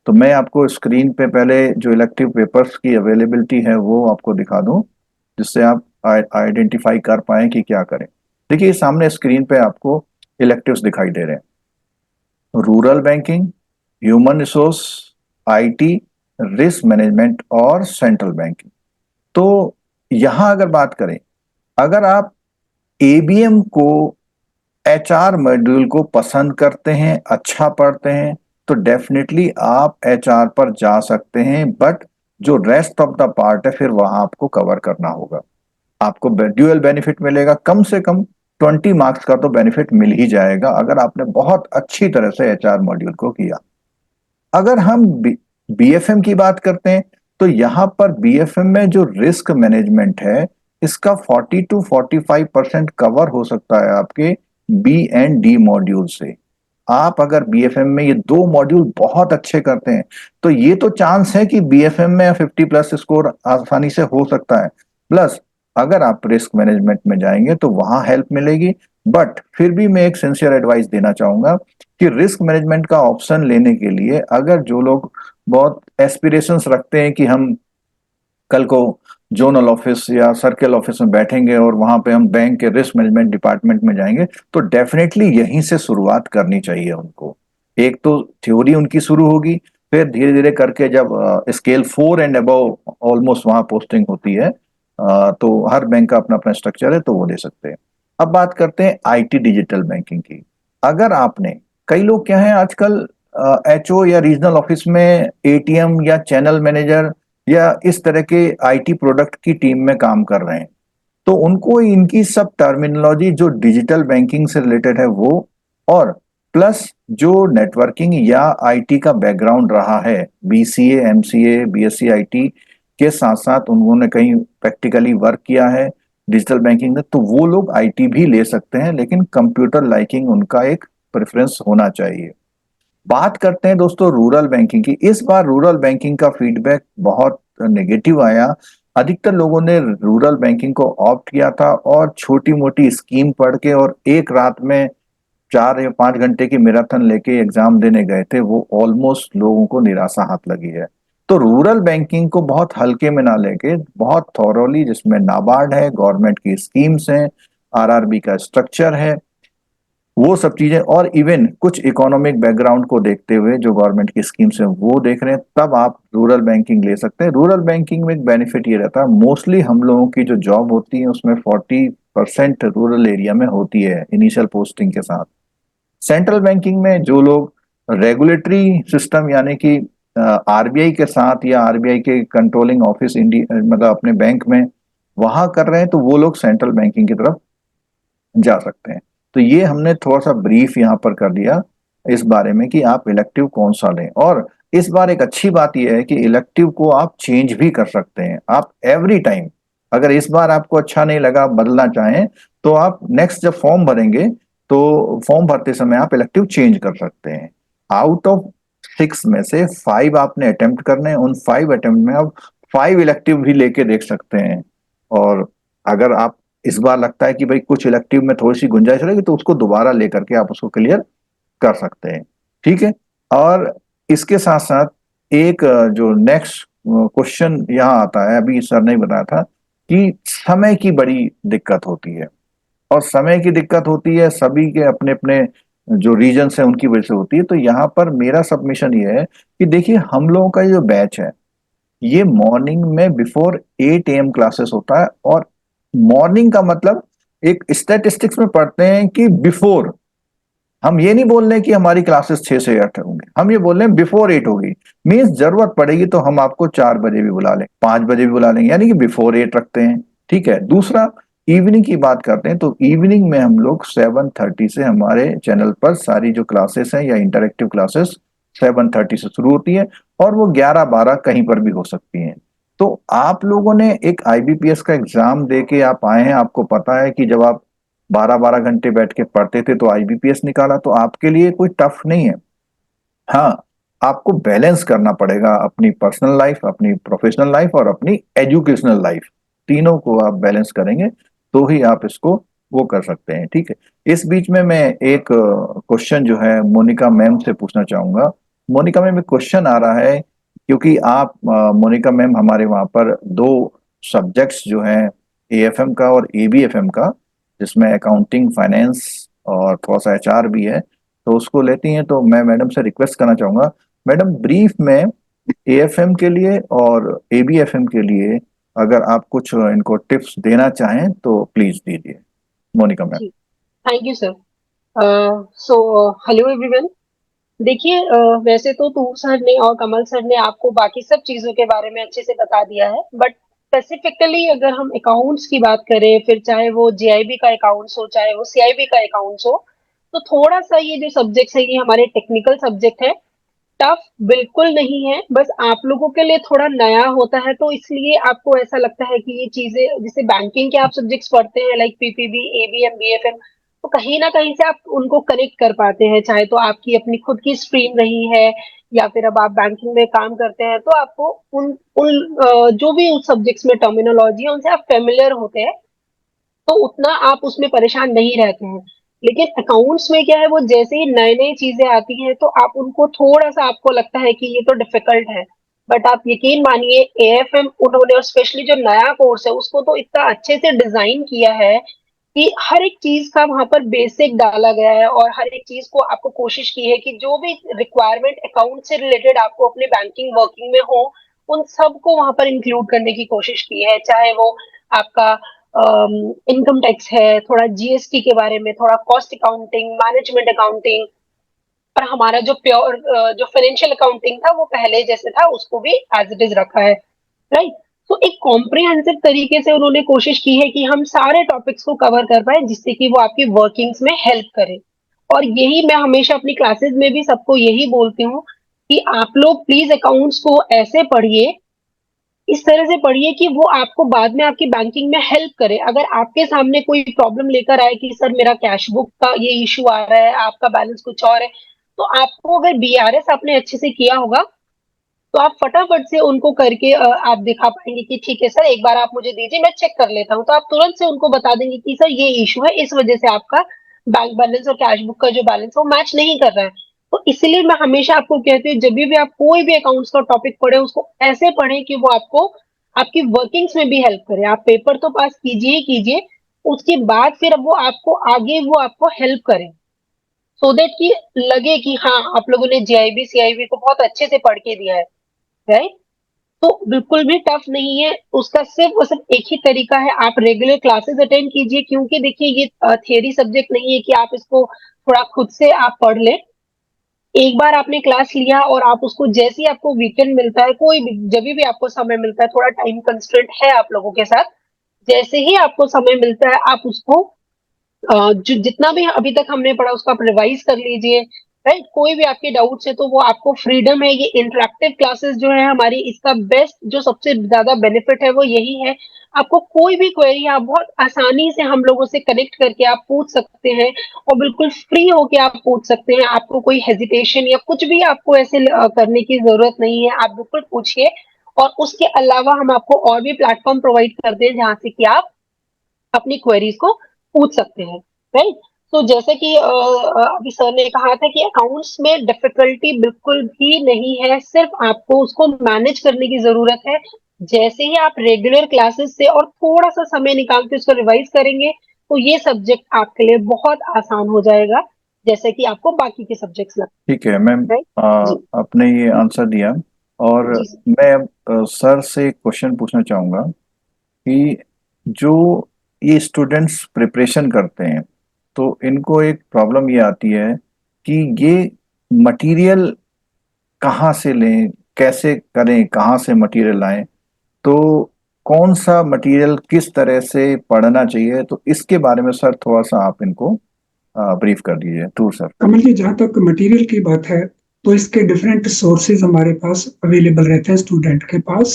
तो मैं आपको स्क्रीन पे पहले जो इलेक्टिव पेपर्स की अवेलेबिलिटी है वो आपको दिखा दूं, जिससे आप आइडेंटिफाई कर पाएं कि क्या करें। देखिए, सामने स्क्रीन पे आपको इलेक्टिव्स दिखाई दे रहे हैं: rural banking, human resource, IT, risk management और सेंट्रल बैंकिंग। तो यहां अगर बात करें, अगर आप एबीएम को, एचआर मॉड्यूल को पसंद करते हैं, अच्छा पढ़ते हैं, तो डेफिनेटली आप एचआर पर जा सकते हैं। बट जो रेस्ट ऑफ द पार्ट है फिर वहां आपको कवर करना होगा। आपको ड्यूअल बेनिफिट मिलेगा, कम से कम 20 मार्क्स का तो बेनिफिट मिल ही जाएगा अगर आपने बहुत अच्छी तरह से एचआर मॉड्यूल को किया। अगर हम बीएफएम की बात करते हैं, तो यहां पर बीएफएम में जो रिस्क मैनेजमेंट है, इसका 40 to 45% कवर हो सकता है आपके बी एंड डी मॉड्यूल से। आप अगर बीएफएम में ये दो मॉड्यूल बहुत अच्छे करते हैं, तो ये तो चांस है कि बीएफएम में 50+ स्कोर आसानी से हो सकता है। प्लस अगर आप रिस्क मैनेजमेंट में जाएंगे तो वहां हेल्प मिलेगी। बट फिर भी मैं एक सिंसियर एडवाइस देना चाहूंगा कि रिस्क मैनेजमेंट का ऑप्शन लेने के लिए, अगर जो लोग बहुत एस्पिरेशंस रखते हैं कि हम कल को जोनल ऑफिस या सर्कल ऑफिस में बैठेंगे और वहां पे हम बैंक के रिस्क मैनेजमेंट डिपार्टमेंट में जाएंगे, तो डेफिनेटली यहीं से शुरुआत करनी चाहिए उनको। एक तो थ्योरी उनकी शुरू होगी, फिर धीरे धीरे करके जब स्केल 4 एंड अबव ऑलमोस्ट वहां पोस्टिंग होती है, तो हर बैंक का अपना अपना स्ट्रक्चर है, तो वो दे सकते हैं। अब बात करते हैं आईटी डिजिटल बैंकिंग की। अगर आपने, कई लोग क्या है आजकल एचओ या रीजनल ऑफिस में एटीएम या चैनल मैनेजर या इस तरह के आईटी प्रोडक्ट की टीम में काम कर रहे हैं, तो उनको इनकी सब टर्मिनोलॉजी जो डिजिटल बैंकिंग से रिलेटेड है वो, और प्लस जो नेटवर्किंग या आईटी का बैकग्राउंड रहा है, बीसीए, एमसीए, बीएससी आईटी के साथ साथ उन्होंने कहीं प्रैक्टिकली वर्क किया है डिजिटल बैंकिंग में, तो वो लोग आईटी भी ले सकते हैं, लेकिन कंप्यूटर लाइकिंग उनका एक प्रेफरेंस होना चाहिए। बात करते हैं दोस्तों रूरल बैंकिंग की। इस बार रूरल बैंकिंग का फीडबैक बहुत नेगेटिव आया। अधिकतर लोगों ने रूरल बैंकिंग को ऑप्ट किया था और छोटी मोटी स्कीम पढ़ के और एक रात में 4 या 5 घंटे की मैराथन लेके एग्जाम देने गए थे, वो ऑलमोस्ट लोगों को निराशा हाथ लगी है। तो रूरल बैंकिंग को बहुत हल्के में ना लेके बहुत थॉरोली, जिसमें नाबार्ड है, गवर्नमेंट की स्कीम्स हैं, आरआरबी का स्ट्रक्चर है, वो सब चीजें, और इवन कुछ इकोनॉमिक बैकग्राउंड को देखते हुए जो गवर्नमेंट की स्कीम्स हैं वो देख रहे हैं, तब आप रूरल बैंकिंग ले सकते हैं। रूरल बैंकिंग में एक बेनिफिट ये रहता है, मोस्टली हम लोगों की जो जॉब होती है उसमें 40% रूरल एरिया में होती है इनिशियल पोस्टिंग के साथ। सेंट्रल बैंकिंग में जो लोग रेगुलेटरी सिस्टम यानी कि आरबीआई के साथ या आरबीआई के कंट्रोलिंग ऑफिस इंडिया मतलब अपने बैंक में वहां कर रहे हैं, तो वो लोग सेंट्रल बैंकिंग की तरफ जा सकते हैं। तो ये हमने थोड़ा सा ब्रीफ यहाँ पर कर दिया इस बारे में कि आप इलेक्टिव कौन सा लें। और इस बार एक अच्छी बात यह है कि इलेक्टिव को आप चेंज भी कर सकते हैं, आप एवरी टाइम। अगर इस बार आपको अच्छा नहीं लगा, बदलना चाहें, तो आप नेक्स्ट जब फॉर्म भरेंगे तो फॉर्म भरते समय आप इलेक्टिव चेंज कर सकते हैं। आउट ऑफ 6 में से 5 आपने अटेम्प्ट करने हैं, उन 5 अटेम्प्ट में आप 5 इलेक्टिव भी लेके देख सकते हैं। और अगर आप इस बार लगता है कि भाई कुछ इलेक्टिव में थोड़ी सी गुंजाइश रहेगी, तो उसको दोबारा लेकर के आप उसको क्लियर कर सकते हैं। ठीक है। और इसके साथ साथ एक जो नेक्स्ट क्वेश्चन यहाँ आता है, अभी सर ने बताया था कि समय की बड़ी दिक्कत होती है। और समय की दिक्कत होती है सभी के अपने अपने जो रीजन है उनकी वजह से होती है। तो यहाँ पर मेरा सबमिशन ये है कि देखिए, हम लोगों का जो बैच है ये मॉर्निंग में बिफोर 8 AM क्लासेस होता है। और मॉर्निंग का मतलब एक स्टैटिस्टिक्स में पढ़ते हैं कि बिफोर, हम ये नहीं बोल रहे कि हमारी क्लासेस 6 से 8 होंगे, हम ये बोल रहे हैं बिफोर 8 होगी। मीन्स जरूरत पड़ेगी तो हम आपको 4 बजे भी बुला लें, 5 बजे भी बुला लेंगे, यानी कि बिफोर 8 रखते हैं। ठीक है। दूसरा, इवनिंग की बात करते हैं तो इवनिंग में हम लोग 7:30 से हमारे चैनल पर सारी जो क्लासेस हैं या इंटरेक्टिव क्लासेस 7:30 से शुरू होती है, और वो 11-12 कहीं पर भी हो सकती हैं। तो आप लोगों ने एक आईबीपीएस का एग्जाम दे के आप आए हैं, आपको पता है कि जब आप 12-12 घंटे बैठ के पढ़ते थे तो आईबीपीएस निकाला, तो आपके लिए कोई टफ नहीं है। हाँ, आपको बैलेंस करना पड़ेगा अपनी पर्सनल लाइफ, अपनी प्रोफेशनल लाइफ और अपनी एजुकेशनल लाइफ, तीनों को आप बैलेंस करेंगे तो ही आप इसको वो कर सकते हैं। ठीक है। इस बीच में मैं एक क्वेश्चन जो है मोनिका मैम से पूछना चाहूंगा। मोनिका मैम, एक क्वेश्चन आ रहा है, क्योंकि आप मोनिका मैम हमारे वहाँ पर 2 सब्जेक्ट्स जो हैं, एएफएम का और एबीएफएम का, जिसमें अकाउंटिंग, फाइनेंस और थोड़ा सा एचआर भी है, तो उसको लेती हैं। तो मैं मैडम से रिक्वेस्ट करना चाहूंगा, मैडम ब्रीफ में एएफएम के लिए और एबीएफएम के लिए अगर आप कुछ इनको टिप्स देना चाहें तो प्लीज दीजिए, मोनिका मैम। जी, thank you sir. So hello everyone. देखिए, वैसे तो तूर सर ने और कमल सर ने आपको बाकी सब चीजों के बारे में अच्छे से बता दिया है, बट स्पेसिफिकली अगर हम अकाउंट्स की बात करें, फिर चाहे वो जेआईबी का अकाउंट्स हो चाहे वो सीआईबी का अकाउंट्स हो, तो थोड़ा सा ये जो सब्जेक्ट्स है ये हमारे टेक्निकल सब्जेक्ट है। टफ बिल्कुल नहीं है, बस आप लोगों के लिए थोड़ा नया होता है, तो इसलिए आपको ऐसा लगता है कि ये चीजें जैसे बैंकिंग के आप सब्जेक्ट्स पढ़ते हैं लाइक पीपीबी, एबीएम, बीएफएम, तो कहीं ना कहीं से आप उनको कनेक्ट कर पाते हैं, चाहे तो आपकी अपनी खुद की स्ट्रीम रही है या फिर अब आप बैंकिंग में काम करते हैं, तो आपको उन उन जो भी उस सब्जेक्ट्स में टर्मिनोलॉजी है उनसे आप फेमिलियर होते हैं, तो उतना आप उसमें परेशान नहीं रहते हैं। लेकिन अकाउंट्स में क्या है, वो जैसे ही नए नए चीजें आती हैं तो आप उनको थोड़ा सा आपको लगता है कि ये तो डिफिकल्ट है, बट आप यकीन मानिए एएफएम उन्होंने और स्पेशली जो नया कोर्स है उसको तो इतना अच्छे से डिजाइन किया है कि हर एक चीज का वहां पर बेसिक डाला गया है, और हर एक चीज को आपको कोशिश की है कि जो भी रिक्वायरमेंट अकाउंट से रिलेटेड आपको अपने बैंकिंग वर्किंग में हो उन सबको वहां पर इंक्लूड करने की कोशिश की है। चाहे वो आपका इनकम टैक्स है, थोड़ा जीएसटी के बारे में, थोड़ा कॉस्ट अकाउंटिंग, मैनेजमेंट अकाउंटिंग, और हमारा जो प्योर जो फाइनेंशियल अकाउंटिंग था वो पहले जैसे था उसको भी एज इट इज रखा है, राइट। तो एक कॉम्प्रिहेंसिव तरीके से उन्होंने कोशिश की है कि हम सारे टॉपिक्स को कवर कर पाए जिससे कि वो आपकी वर्किंग्स में हेल्प करे। और यही मैं हमेशा अपनी क्लासेस में भी सबको यही बोलती हूँ कि आप लोग प्लीज अकाउंट्स को ऐसे पढ़िए, इस तरह से पढ़िए कि वो आपको बाद में आपकी बैंकिंग में हेल्प करे। अगर आपके सामने कोई प्रॉब्लम लेकर आए कि सर मेरा कैश बुक का ये इशू आ रहा है, आपका बैलेंस कुछ और है, तो आपको अगर बीआरएस आपने अच्छे से किया होगा तो आप फटाफट से उनको करके आप दिखा पाएंगे कि ठीक है सर एक बार आप मुझे दीजिए मैं चेक कर लेता हूँ, तो आप तुरंत से उनको बता देंगे कि सर ये इशू है, इस वजह से आपका बैंक बैलेंस और कैश बुक का जो बैलेंस है वो मैच नहीं कर रहा है। तो इसलिए मैं हमेशा आपको कहती हूँ जब भी आप कोई भी अकाउंट्स का टॉपिक पढ़े उसको ऐसे पढ़ें कि वो आपको आपकी वर्किंग्स में भी हेल्प करे। आप पेपर तो पास कीजिए ही कीजिए, उसके बाद फिर वो आपको आगे वो आपको हेल्प करें। सो दैट कि लगे कि हाँ आप लोगों ने जीआईबी सीआईबी को बहुत अच्छे से पढ़ के दिया है, राइट। तो बिल्कुल भी टफ नहीं है, उसका सिर्फ और सिर्फ एक ही तरीका है, आप रेगुलर क्लासेस अटेंड कीजिए, क्योंकि देखिए ये थियरी सब्जेक्ट नहीं है कि आप इसको थोड़ा खुद से आप पढ़ लें। एक बार आपने क्लास लिया और आप उसको जैसे ही आपको वीकेंड मिलता है, कोई भी जब भी आपको समय मिलता है, थोड़ा टाइम कंस्ट्रेंट है आप लोगों के साथ, जैसे ही आपको समय मिलता है आप उसको जो जितना भी अभी तक हमने पढ़ा उसको आप रिवाइज कर लीजिए, राइट। कोई भी आपके डाउट्स है तो वो आपको फ्रीडम है, ये इंटरेक्टिव क्लासेस जो है हमारी, इसका बेस्ट जो सबसे ज्यादा बेनिफिट है वो यही है। आपको कोई भी क्वेरी आप बहुत आसानी से हम लोगों से कनेक्ट करके आप पूछ सकते हैं, और बिल्कुल फ्री होके आप पूछ सकते हैं, आपको कोई हेजिटेशन या कुछ भी आपको ऐसे करने की जरूरत नहीं है, आप बिल्कुल पूछिए। और उसके अलावा हम आपको और भी प्लेटफॉर्म प्रोवाइड करते हैं जहाँ से कि आप अपनी क्वेरीज को पूछ सकते हैं, राइट। तो जैसे कि अभी सर ने कहा था कि अकाउंट्स में डिफिकल्टी बिल्कुल भी नहीं है, सिर्फ आपको उसको मैनेज करने की जरूरत है। जैसे ही आप रेगुलर क्लासेस से और थोड़ा सा समय निकाल के उसको रिवाइज करेंगे, तो ये सब्जेक्ट आपके लिए बहुत आसान हो जाएगा, जैसे कि आपको बाकी के सब्जेक्ट्स लगते ठीक है मैम, हैं, राइट। जी। आपने ये आंसर दिया। और जी। मैं अब सर से क्वेश्चन पूछना चाहूँगा कि जो ये स्टूडेंट्स प्रिपरेशन करते हैं, तो इनको एक प्रॉब्लम ये आती है कि ये मटेरियल कहाँ से लें, कैसे करें, कहाँ से मटेरियल लाएं, तो कौन सा मटेरियल किस तरह से पढ़ना चाहिए, तो इसके बारे में सर थोड़ा सा आप इनको ब्रीफ कर दीजिए टू सर। कमल जी, जहाँ तक मटेरियल की बात है तो इसके डिफरेंट सोर्सेज हमारे पास अवेलेबल रहते हैं स्टूडेंट के पास।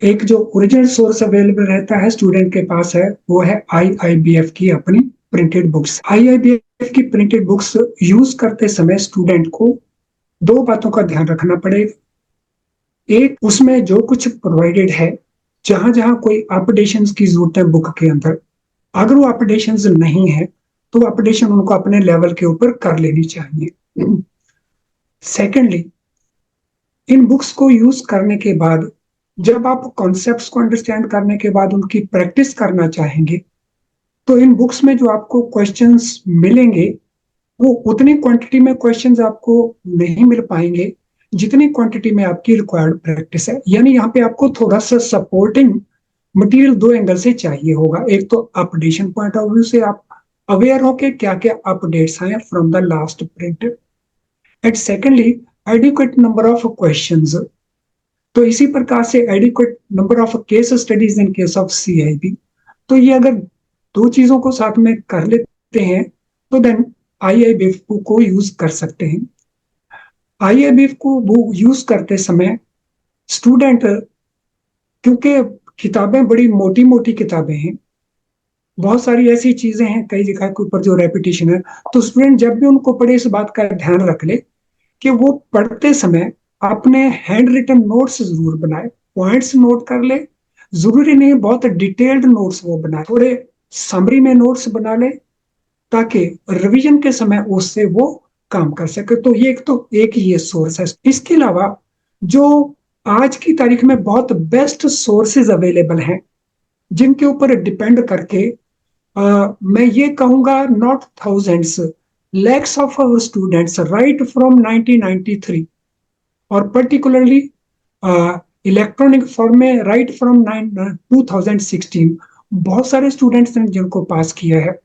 एक जो ओरिजिनल सोर्स अवेलेबल रहता है स्टूडेंट के पास है वो है आईआईबीएफ की अपनी प्रिंटेड बुक्स। आईआईबीएफ की प्रिंटेड बुक्स यूज करते समय स्टूडेंट को दो बातों का ध्यान रखना पड़ेगा। एक, उसमें जो कुछ प्रोवाइडेड है, जहां जहां कोई अपडेशन की जरूरत है बुक के अंदर, अगर वो अपडेशन नहीं है तो अपडेशन उनको अपने लेवल के ऊपर कर लेनी चाहिए। सेकेंडली, इन बुक्स को यूज करने के बाद जब आप कॉन्सेप्ट्स को अंडरस्टैंड करने के बाद उनकी प्रैक्टिस करना चाहेंगे, तो इन बुक्स में जो आपको क्वेश्चंस मिलेंगे वो उतनी क्वांटिटी में क्वेश्चंस आपको नहीं मिल पाएंगे जितनी क्वांटिटी में आपकी रिक्वायर्ड प्रैक्टिस है। यानी यहाँ पे आपको थोड़ा सा सपोर्टिंग मटेरियल दो एंगल से चाहिए होगा। एक तो अपडेशन पॉइंट ऑफ व्यू से आप अवेयर हो के क्या क्या अपडेट्स आए from the last print, and secondly adequate number of questions. तो इसी प्रकार से adequate number of case studies in case of CIB. तो ये अगर दो चीजों को साथ में कर लेते हैं तो देन आईआईबीएफ को यूज कर सकते हैं। आईआईबीएफ को वो यूज करते समय स्टूडेंट, क्योंकि किताबें बड़ी मोटी मोटी किताबें हैं, बहुत सारी ऐसी चीजें हैं कई जगह के ऊपर जो रेपिटेशन है, तो स्टूडेंट जब भी उनको पढ़े इस बात का ध्यान रख ले कि वो पढ़ते समय अपने हैंड रिटन नोट्स जरूर बनाए, पॉइंट्स नोट कर ले। जरूरी नहीं बहुत डिटेल्ड नोट्स वो बनाए, थोड़े समरी में नोट्स बना ले ताकि रिवीजन के समय उससे वो काम कर सके। तो ये एक ये सोर्स है। इसके अलावा जो आज की तारीख में बहुत बेस्ट सोर्सेज अवेलेबल हैं जिनके ऊपर डिपेंड करके मैं ये कहूंगा not thousands, lakhs of our students right from 1993 और पर्टिकुलरली इलेक्ट्रॉनिक फॉर्म में राइट फ्रॉम 2016 बहुत सारे स्टूडेंट्स ने जिनको पास किया है।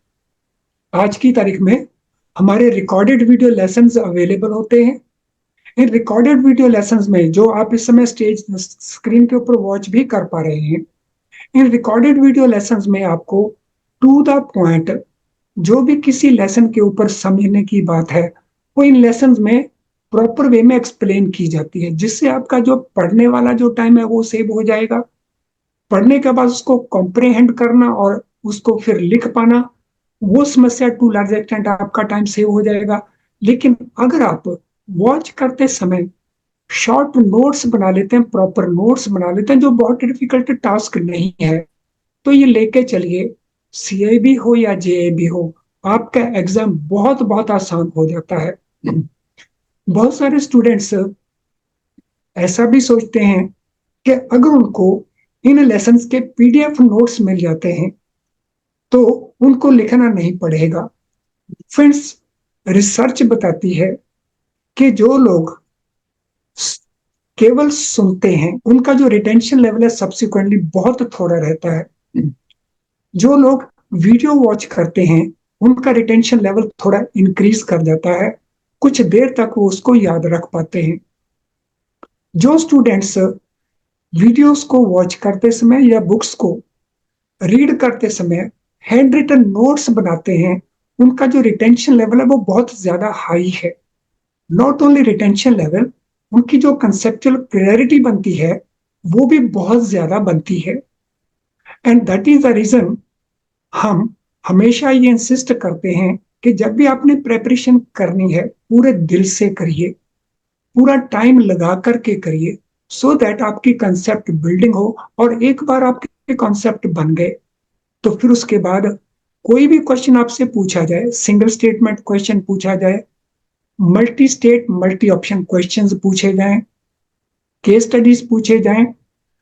आज की तारीख में हमारे रिकॉर्डेड वीडियो लेसन्स अवेलेबल होते हैं। इन रिकॉर्डेड वीडियो लेसन्स में जो आप इस समय स्टेज स्क्रीन के ऊपर वॉच भी कर पा रहे हैं, इन रिकॉर्डेड वीडियो लेसन्स में आपको टू द पॉइंट जो भी किसी लेसन के ऊपर समझने की बात है वो इन लेसन्स में प्रॉपर वे में एक्सप्लेन की जाती है, जिससे आपका जो पढ़ने वाला जो टाइम है वो सेव हो जाएगा। पढ़ने के बाद उसको कॉम्प्रिहेंड करना और उसको फिर लिख पाना, वो समस्या टू लार्ज एक्सटेंट आपका टाइम सेव हो जाएगा। लेकिन अगर आप वॉच करते समय शॉर्ट नोट्स बना लेते हैं, प्रॉपर नोट्स बना लेते हैं, जो बहुत डिफिकल्ट टास्क नहीं है, तो ये लेके चलिए, सीआईबी हो या जेआईबी हो, आपका एग्जाम बहुत बहुत आसान हो जाता है। बहुत सारे स्टूडेंट्स ऐसा भी सोचते हैं कि अगर उनको इन लेसन्स के पीडीएफ नोट्स मिल जाते हैं तो उनको लिखना नहीं पड़ेगा। फ्रेंड्स, रिसर्च बताती है कि जो लोग केवल सुनते हैं उनका जो रिटेंशन लेवल है सब्सिक्वेंटली बहुत थोड़ा रहता है। जो लोग वीडियो वॉच करते हैं उनका रिटेंशन लेवल थोड़ा इंक्रीज कर जाता है, कुछ देर तक वो उसको याद रख पाते हैं। जो स्टूडेंट्स वीडियोस को वॉच करते समय या बुक्स को रीड करते समय हैंड रिटन नोट्स बनाते हैं, उनका जो रिटेंशन लेवल है वो बहुत ज्यादा हाई है। नॉट ओनली रिटेंशन लेवल, उनकी जो कंसेप्चुअल क्लैरिटी बनती है वो भी बहुत ज्यादा बनती है। And that is the reason हम हमेशा ये इंसिस्ट करते हैं कि जब भी आपने प्रेपरेशन करनी है पूरे दिल से करिए, पूरा टाइम लगा करके करिए, सो दैट आपकी कंसेप्ट बिल्डिंग हो। और एक बार आपके कॉन्सेप्ट बन गए तो फिर उसके बाद कोई भी क्वेश्चन आपसे पूछा जाए, सिंगल स्टेटमेंट क्वेश्चन पूछा जाए, multi state multi option questions पूछे जाएं, केस स्टडीज पूछे जाएं,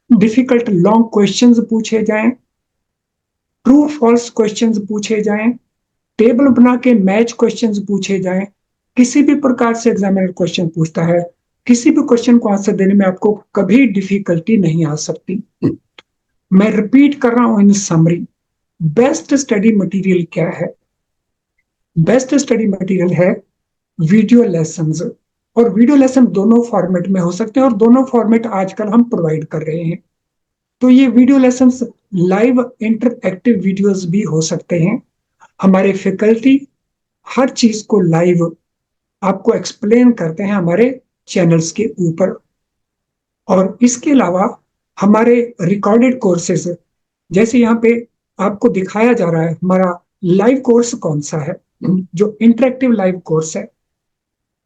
डिफिकल्ट लॉन्ग क्वेश्चंस पूछे जाएं, ट्रू फॉल्स क्वेश्चंस पूछे जाएं, टेबल बना के मैच क्वेश्चंस पूछे जाएं, किसी भी प्रकार से एग्जामिनर क्वेश्चन पूछता है, किसी भी क्वेश्चन को आंसर देने में आपको कभी डिफिकल्टी नहीं आ सकती। मैं रिपीट कर रहा हूं इन समरी, बेस्ट स्टडी मटेरियल क्या है? बेस्ट स्टडी मटेरियल है वीडियो लेसन्स। और वीडियो लेसन दोनों फॉर्मेट में हो सकते हैं और दोनों फॉर्मेट आजकल हम प्रोवाइड कर रहे हैं। तो ये video lessons live interactive videos भी हो सकते हैं। हमारे फैकल्टी हर चीज को लाइव आपको एक्सप्लेन करते हैं हमारे चैनल्स के ऊपर। और इसके अलावा हमारे रिकॉर्डेड कोर्सेज, जैसे यहाँ पे आपको दिखाया जा रहा है हमारा लाइव कोर्स कौन सा है, जो इंटरेक्टिव लाइव कोर्स है।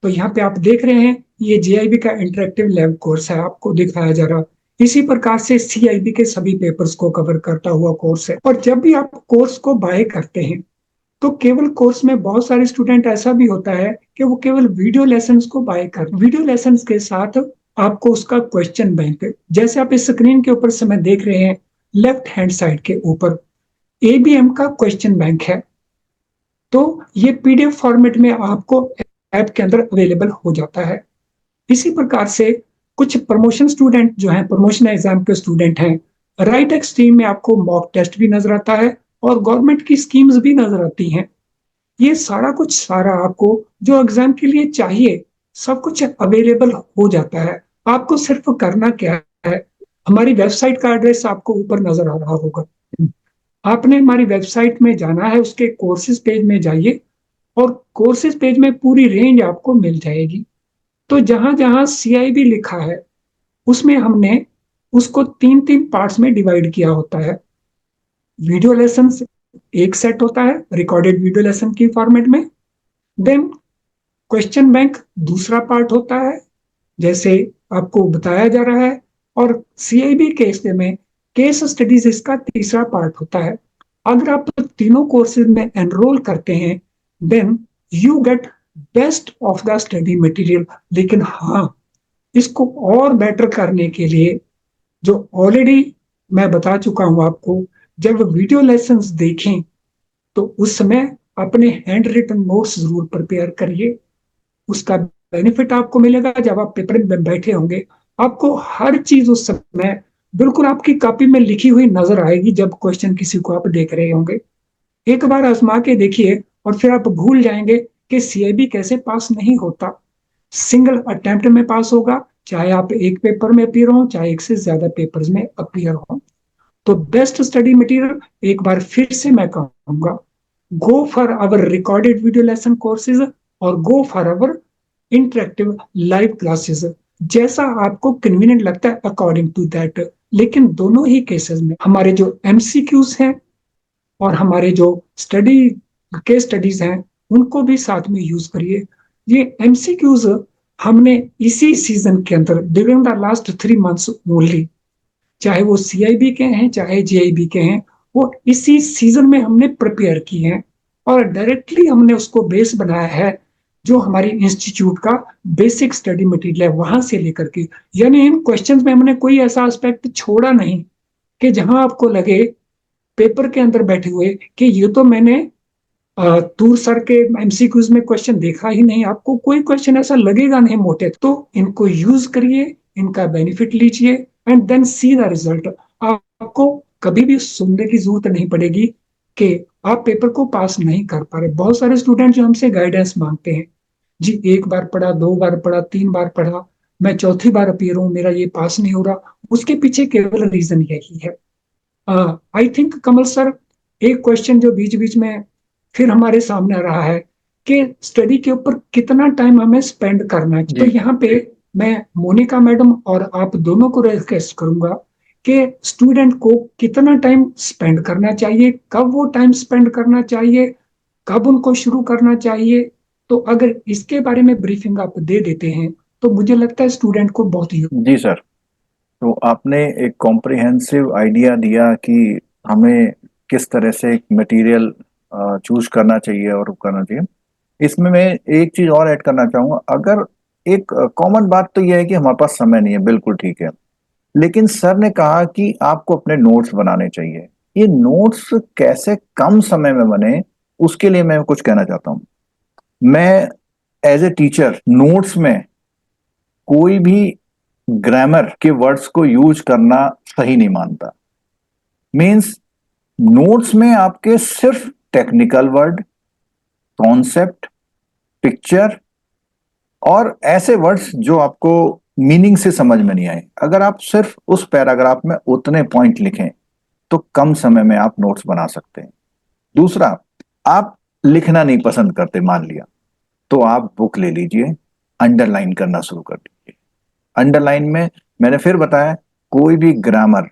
तो यहाँ पे आप देख रहे हैं ये जेआईबी का इंटरेक्टिव लैब कोर्स है, आपको दिखाया जा रहा। इसी प्रकार से सीआईबी के सभी पेपर्स को कवर करता हुआ कोर्स है। और जब भी आप कोर्स को बाय करते हैं तो केवल कोर्स में बहुत सारे स्टूडेंट ऐसा भी होता है कि वो केवल वीडियो लेसन्स को बाय कर, वीडियो लेसन्स के साथ आपको उसका क्वेश्चन बैंक, जैसे आप इस स्क्रीन के ऊपर समय देख रहे हैं लेफ्ट हैंड साइड के ऊपर एबीएम का क्वेश्चन बैंक है। तो ये पीडीएफ फॉर्मेट में आपको ऐप के अंदर अवेलेबल हो जाता है। इसी प्रकार से कुछ प्रमोशन स्टूडेंट जो हैं, प्रमोशन एग्जाम के स्टूडेंट हैं, राइट एक्सट्रीम में आपको मॉक टेस्ट भी नजर आता है और गवर्नमेंट की स्कीम्स भी नजर आती हैं। ये सारा कुछ सारा आपको जो एग्जाम के लिए चाहिए सब कुछ अवेलेबल हो जाता है। आपको सिर्फ करना क्या है, हमारी वेबसाइट का एड्रेस आपको ऊपर नजर आ रहा होगा। आपने हमारी वेबसाइट में जाना है, उसके कोर्सेज पेज में जाइए और कोर्सेज पेज में पूरी रेंज आपको मिल जाएगी। तो जहां जहां सीआईबी लिखा है उसमें हमने उसको तीन तीन पार्ट्स में डिवाइड किया होता है। वीडियो लेसन एक सेट होता है रिकॉर्डेड वीडियो लेसन की फॉर्मेट में। देन क्वेश्चन बैंक दूसरा पार्ट होता है जैसे आपको बताया जा रहा है। और सीआईबी केस में केस स्टडीज इसका तीसरा पार्ट होता है। अगर आप तीनों कोर्सेज में एनरोल करते हैं then you get best of the study material. लेकिन हाँ, इसको और बेटर करने के लिए जो ऑलरेडी मैं बता चुका हूं आपको, जब वीडियो लेसन्स देखें तो उस समय अपने हैंड रिटन नोट्स जरूर प्रिपेयर करिए। उसका बेनिफिट आपको मिलेगा जब आप पेपर में बैठे होंगे, आपको हर चीज उस समय बिल्कुल आपकी कॉपी में लिखी हुई नजर आएगी जब क्वेश्चन किसी को आप देख रहे होंगे। एक बार आजमा के देखिए और फिर आप भूल जाएंगे कि सीआईबी कैसे पास नहीं होता। सिंगल अटेम्प्ट में पास होगा, चाहे आप एक पेपर में अपीयर हो चाहे एक से ज्यादा पेपर्स में अपीयर हो। तो बेस्ट स्टडी मटेरियल एक बार फिर से मैं कहूंगा, go for our recorded video lesson courses और go for our interactive live classes, जैसा आपको कन्वीनियंट लगता है अकॉर्डिंग टू दैट। लेकिन दोनों ही केसेस में हमारे जो एमसीक्यूज हैं और हमारे जो स्टडी के स्टडीज हैं उनको भी साथ में यूज करिए। ये एमसीक्यूज हमने इसी सीजन के अंदर during the last 3 months only, चाहे वो सीआईबी के हैं चाहे जेआईबी के हैं, वो इसी सीजन में हमने प्रिपेयर किए हैं और डायरेक्टली हमने उसको बेस बनाया है जो हमारी इंस्टीट्यूट का बेसिक स्टडी मटेरियल है वहां से लेकर के। यानी इन क्वेश्चंस में हमने कोई ऐसा एस्पेक्ट छोड़ा नहीं कि जहां आपको लगे पेपर के अंदर बैठे हुए कि ये तो मैंने तूर सर के एमसीक्यूज में क्वेश्चन देखा ही नहीं, आपको कोई क्वेश्चन ऐसा लगेगा नहीं मोटे, तो इनको यूज करिए, इनका बेनिफिट लीजिए and then see the result. आपको कभी भी सुनने की जरूरत नहीं पड़ेगी कि आप पेपर को पास नहीं कर पा रहे। बहुत सारे स्टूडेंट जो हमसे गाइडेंस मांगते हैं, जी एक बार पढ़ा, दो बार पढ़ा, तीन बार पढ़ा, मैं चौथी बार अपीयर हूँ, मेरा ये पास नहीं हो रहा, उसके पीछे केवल रीजन यही है। आई थिंक कमल सर, एक क्वेश्चन जो बीच बीच में फिर हमारे सामने आ रहा है कि स्टडी के ऊपर कितना टाइम हमें स्पेंड करना है, तो जी यहाँ पे मैं मोनिका मैडम और आप दोनों को रिक्वेस्ट करूंगा कि स्टूडेंट को कितना टाइम स्पेंड करना चाहिए, कब वो टाइम स्पेंड करना चाहिए, कब उनको शुरू करना चाहिए। तो अगर इसके बारे में ब्रीफिंग आप दे देते हैं तो मुझे लगता है स्टूडेंट को बहुत ही। जी सर। तो आपने एक कॉम्प्रिहेंसिव आइडिया दिया कि हमें किस तरह से एक मटेरियल चूज करना चाहिए और करना चाहिए। इसमें मैं एक चीज और ऐड करना चाहूंगा। अगर एक कॉमन बात तो यह है कि हमारे पास समय नहीं है, बिल्कुल ठीक है, लेकिन सर ने कहा कि आपको अपने नोट्स बनाने चाहिए। ये नोट्स कैसे कम समय में बने, उसके लिए मैं कुछ कहना चाहता हूँ। मैं एज ए टीचर नोट्स में कोई भी ग्रामर के वर्ड्स को यूज करना सही नहीं मानता। मीन्स नोट्स में आपके सिर्फ टेक्निकल वर्ड, कॉन्सेप्ट, पिक्चर और ऐसे वर्ड्स जो आपको मीनिंग से समझ में नहीं आए, अगर आप सिर्फ उस पैराग्राफ में उतने पॉइंट लिखें तो कम समय में आप नोट्स बना सकते हैं। दूसरा, आप लिखना नहीं पसंद करते मान लिया, तो आप बुक ले लीजिए, अंडरलाइन करना शुरू कर दीजिए। अंडरलाइन में मैंने फिर बताया, कोई भी grammar,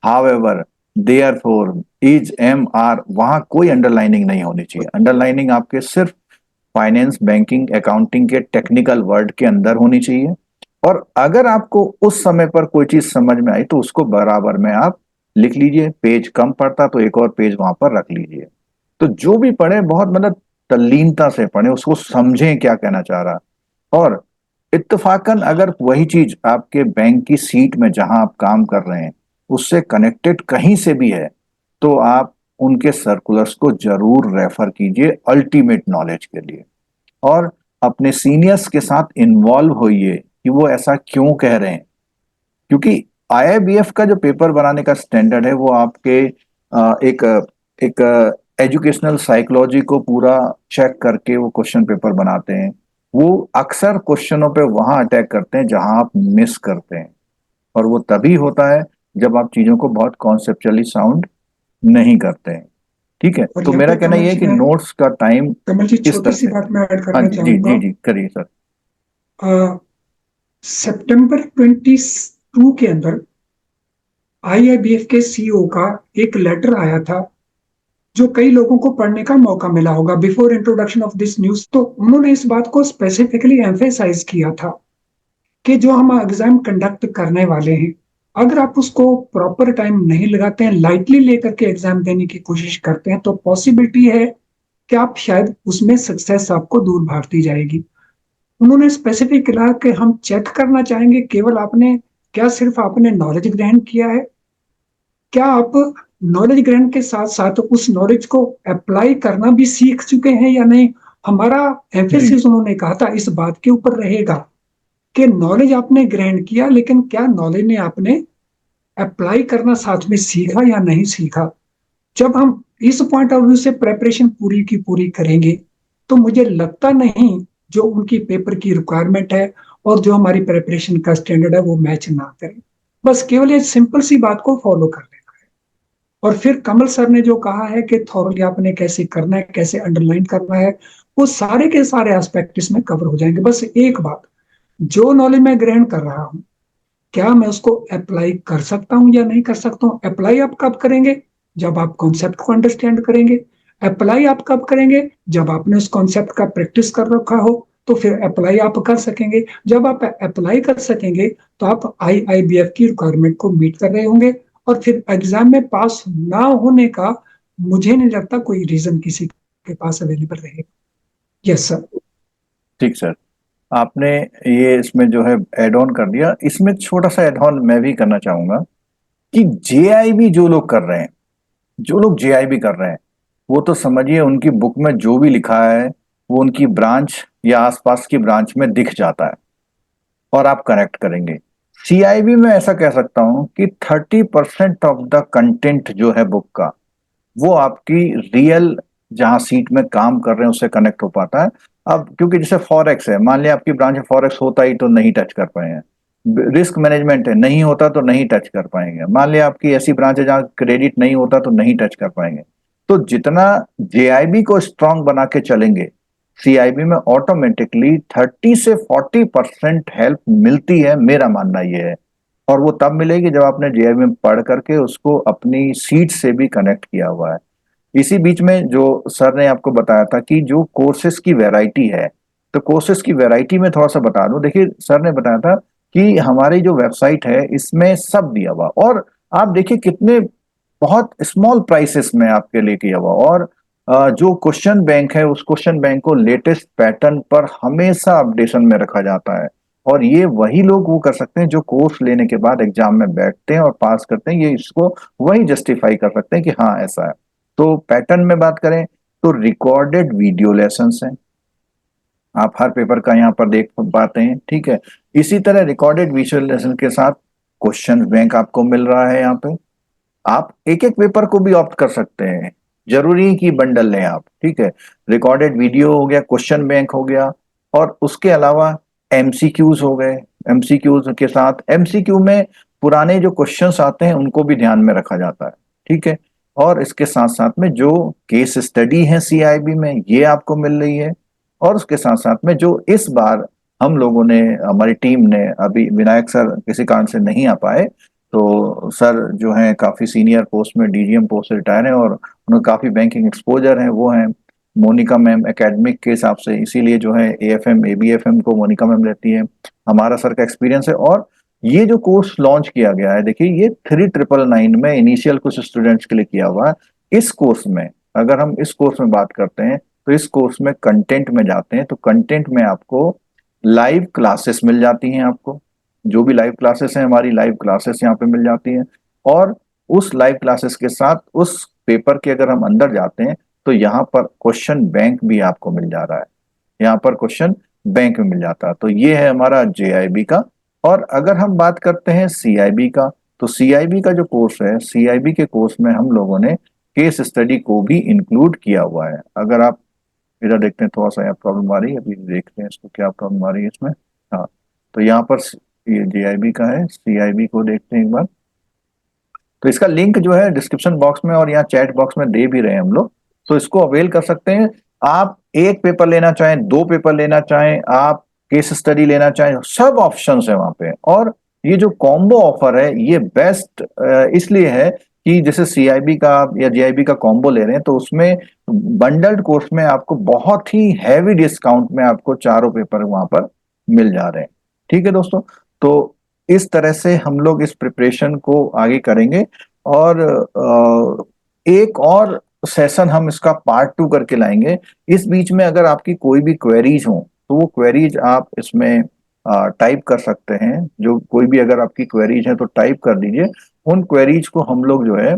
however, therefore, is, am, are, वहां कोई अंडरलाइनिंग नहीं होनी चाहिए। अंडरलाइनिंग आपके सिर्फ फाइनेंस, बैंकिंग, अकाउंटिंग के टेक्निकल वर्ड के अंदर होनी चाहिए। और अगर आपको उस समय पर कोई चीज समझ में आई तो उसको बराबर में आप लिख लीजिए। पेज कम पड़ता तो एक और पेज वहां पर रख लीजिए। तो जो भी पढ़े बहुत मतलब तल्लीनता से पढ़े, उसको समझें क्या कहना चाह रहा। और इत्तेफाकन अगर वही चीज आपके बैंक की सीट में जहां आप काम कर रहे हैं उससे कनेक्टेड कहीं से भी है, तो आप उनके सर्कुलर्स को जरूर रेफर कीजिए अल्टीमेट नॉलेज के लिए। और अपने सीनियर्स के साथ इन्वॉल्व होइए कि वो ऐसा क्यों कह रहे हैं। क्योंकि आईआईबीएफ का जो पेपर बनाने का स्टैंडर्ड है वो आपके एक एक एजुकेशनल साइकोलॉजी को पूरा चेक करके वो क्वेश्चन पेपर बनाते हैं। वो अक्सर क्वेश्चनों पे वहां अटैक करते हैं जहां आप मिस करते हैं, और वो तभी होता है जब आप चीजों को बहुत कॉन्सेप्चुअली साउंड नहीं करते हैं। ठीक है, और तो यहाँ मेरा पे कहना यह है कि नोट्स का टाइम कमल जी इस छोटी तरह सी से। बात मैं ऐड हाँ करना जी जी चाहूंगा। जी जी, करिए सर। सितंबर 22 के अंदर आईआईबीएफ के सीईओ का एक लेटर आया था जो कई लोगों को पढ़ने का मौका मिला होगा। Before introduction of this news, तो उन्होंने इस बात को स्पेसिफिकली एम्फेसाइज किया था कि जो हम एग्जाम कंडक्ट करने वाले हैं, अगर आप उसको प्रॉपर टाइम नहीं लगाते हैं, लाइटली लेकर के एग्जाम देने की कोशिश करते हैं, तो पॉसिबिलिटी है कि आप शायद उसमें सक्सेस आपको दूर भागती जाएगी। उन्होंने स्पेसिफिक कहा कि हम चेक करना चाहेंगे केवल आपने क्या सिर्फ आपने नॉलेज ग्रहण किया है, क्या आप नॉलेज ग्रहण के साथ साथ उस नॉलेज को अप्लाई करना भी सीख चुके हैं या नहीं। हमारा जी एम्फेसिस उन्होंने कहा था इस बात के ऊपर रहेगा कि नॉलेज आपने ग्रहण किया, लेकिन क्या नॉलेज ने आपने अप्लाई करना साथ में सीखा या नहीं सीखा। जब हम इस पॉइंट ऑफ व्यू से प्रेपरेशन पूरी की पूरी करेंगे तो मुझे लगता नहीं जो उनकी पेपर की रिक्वायरमेंट है और जो हमारी प्रेपरेशन का स्टैंडर्ड है वो मैच ना करे। बस केवल ये सिंपल सी बात को फॉलो कर लेना है। और फिर कमल सर ने जो कहा है कि थॉरली आपने कैसे करना है, कैसे अंडरलाइन करना है, वो सारे के सारे एस्पेक्ट इसमें कवर हो जाएंगे। बस एक बात, जो नॉलेज मैं ग्रहण कर रहा हूँ क्या मैं उसको अप्लाई कर सकता हूँ या नहीं कर सकता हूँ। अप्लाई आप कब करेंगे, जब आप कॉन्सेप्ट को अंडरस्टैंड करेंगे। अप्लाई आप कब करेंगे, जब आपने उस कॉन्सेप्ट का प्रैक्टिस कर रखा हो, तो फिर अप्लाई आप कर सकेंगे। जब आप अप्लाई कर सकेंगे तो आप आईआईबीएफ की रिक्वायरमेंट को मीट कर रहे होंगे, और फिर एग्जाम में पास ना होने का मुझे नहीं लगता कोई रीजन किसी के पास अवेलेबल रहेगा। Yes sir. ठीक सर। आपने ये इसमें जो है एड ऑन कर दिया। इसमें छोटा सा एड ऑन मैं भी करना चाहूंगा कि जेआईबी जो लोग कर रहे हैं, जो लोग जेआईबी कर रहे हैं, वो तो समझिए उनकी बुक में जो भी लिखा है वो उनकी ब्रांच या आसपास की ब्रांच में दिख जाता है और आप कनेक्ट करेंगे। सीआईबी में ऐसा कह सकता हूं कि 30% ऑफ द कंटेंट जो है बुक का वो आपकी रियल जहां सीट में काम कर रहे हैं उससे कनेक्ट हो पाता है। अब क्योंकि जैसे फॉरेक्स है, मान लिया आपकी ब्रांच में फॉरेक्स होता ही तो नहीं टच कर पाए हैं। रिस्क मैनेजमेंट है, नहीं होता तो नहीं टच कर पाएंगे। मान लिया आपकी ऐसी ब्रांच है जहां क्रेडिट नहीं होता तो नहीं टच कर पाएंगे। तो जितना जेआईबी को स्ट्रांग बना के चलेंगे, सीआईबी में ऑटोमेटिकली 30 से 40% हेल्प मिलती है, मेरा मानना यह है। और वो तब मिलेगी जब आपने जेआईबी में पढ़ करके उसको अपनी सीट से भी कनेक्ट किया हुआ है। इसी बीच में जो सर ने आपको बताया था कि जो कोर्सेज की वैरायटी है, तो कोर्सेज की वैरायटी में थोड़ा सा बता दूं। देखिए सर ने बताया था कि हमारी जो वेबसाइट है इसमें सब दिया हुआ, और आप देखिए कितने बहुत स्मॉल प्राइसेस में आपके लिए किया हुआ। और जो क्वेश्चन बैंक है उस क्वेश्चन बैंक को लेटेस्ट पैटर्न पर हमेशा अपडेशन में रखा जाता है। और ये वही लोग वो कर सकते हैं जो कोर्स लेने के बाद एग्जाम में बैठते हैं और पास करते हैं, ये इसको वही जस्टिफाई कर सकते हैं कि हाँ ऐसा है। तो पैटर्न में बात करें तो रिकॉर्डेड वीडियो लेसन्स हैं, आप हर पेपर का यहाँ पर देख पाते हैं, ठीक है। इसी तरह रिकॉर्डेड विजुअल लेसन के साथ क्वेश्चन बैंक आपको मिल रहा है यहाँ पे। आप एक एक पेपर को भी ऑप्ट कर सकते हैं, जरूरी नहीं कि बंडल लें आप, ठीक है। रिकॉर्डेड वीडियो हो गया, क्वेश्चन बैंक हो गया, और उसके अलावा एमसीक्यूज हो गए। एमसीक्यूज के साथ एमसीक्यू में पुराने जो क्वेश्चंस आते हैं उनको भी ध्यान में रखा जाता है, ठीक है। और इसके साथ साथ में जो केस स्टडी है सीआईबी में ये आपको मिल रही है। और उसके साथ साथ में जो इस बार हम लोगों ने, हमारी टीम ने, अभी विनायक सर किसी कारण से नहीं आ पाए, तो सर जो हैं काफी सीनियर पोस्ट में डीजीएम पोस्ट से रिटायर हैं और उन्हें काफी बैंकिंग एक्सपोजर है, वो हैं मोनिका मैम एकेडमिक के हिसाब से, इसीलिए जो है एएफएम एबीएफएम को मोनिका मैम रहती है। हमारा सर का एक्सपीरियंस है। और ये जो कोर्स लॉन्च किया गया है, देखिए ये 3999 में इनिशियल कुछ स्टूडेंट्स के लिए किया हुआ है। इस कोर्स में अगर हम इस कोर्स में बात करते हैं तो इस कोर्स में कंटेंट में जाते हैं तो कंटेंट में आपको लाइव क्लासेस मिल जाती हैं। आपको जो भी लाइव क्लासेस हैं, हमारी लाइव क्लासेस यहाँ पे मिल जाती हैं। और उस लाइव क्लासेस के साथ उस पेपर के अगर हम अंदर जाते हैं तो यहाँ पर क्वेश्चन बैंक भी आपको मिल जा रहा है, यहाँ पर क्वेश्चन बैंक में मिल जाता है। तो ये है हमारा जेआईबी का। और अगर हम बात करते हैं सीआईबी का, तो सीआईबी का जो कोर्स है, सीआईबी के कोर्स में हम लोगों ने केस स्टडी को भी इंक्लूड किया हुआ है। अगर आप इधर देखते हैं, थोड़ा सा यहाँ प्रॉब्लम आ रही है, अभी देखते हैं इसको क्या प्रॉब्लम आ रही है इसमें। हाँ, तो यहाँ पर ये जेआईबी का है, सीआईबी को देखते हैं एक बार। तो इसका लिंक जो है डिस्क्रिप्शन बॉक्स में और यहाँ चैट बॉक्स में दे भी रहे हैं हम लोग, तो इसको अवेल कर सकते हैं। आप एक पेपर लेना चाहें, दो पेपर लेना चाहें, आप केस स्टडी लेना चाहें, सब ऑप्शंस है वहां पे। और ये जो कॉम्बो ऑफर है ये बेस्ट इसलिए है कि जैसे सीआईबी का या जेआईबी का कॉम्बो ले रहे हैं तो उसमें बंडल्ड कोर्स में आपको बहुत ही हैवी डिस्काउंट में आपको चारों पेपर वहां पर मिल जा रहे हैं, ठीक है दोस्तों। तो इस तरह से हम लोग इस प्रिपरेशन को आगे करेंगे। और एक और सेशन हम इसका पार्ट 2 करके लाएंगे। इस बीच में अगर आपकी कोई भी क्वेरीज हो तो वो क्वेरीज आप इसमें टाइप कर सकते हैं। जो कोई भी अगर आपकी क्वेरीज है तो टाइप कर दीजिए। उन क्वेरीज को हम लोग जो है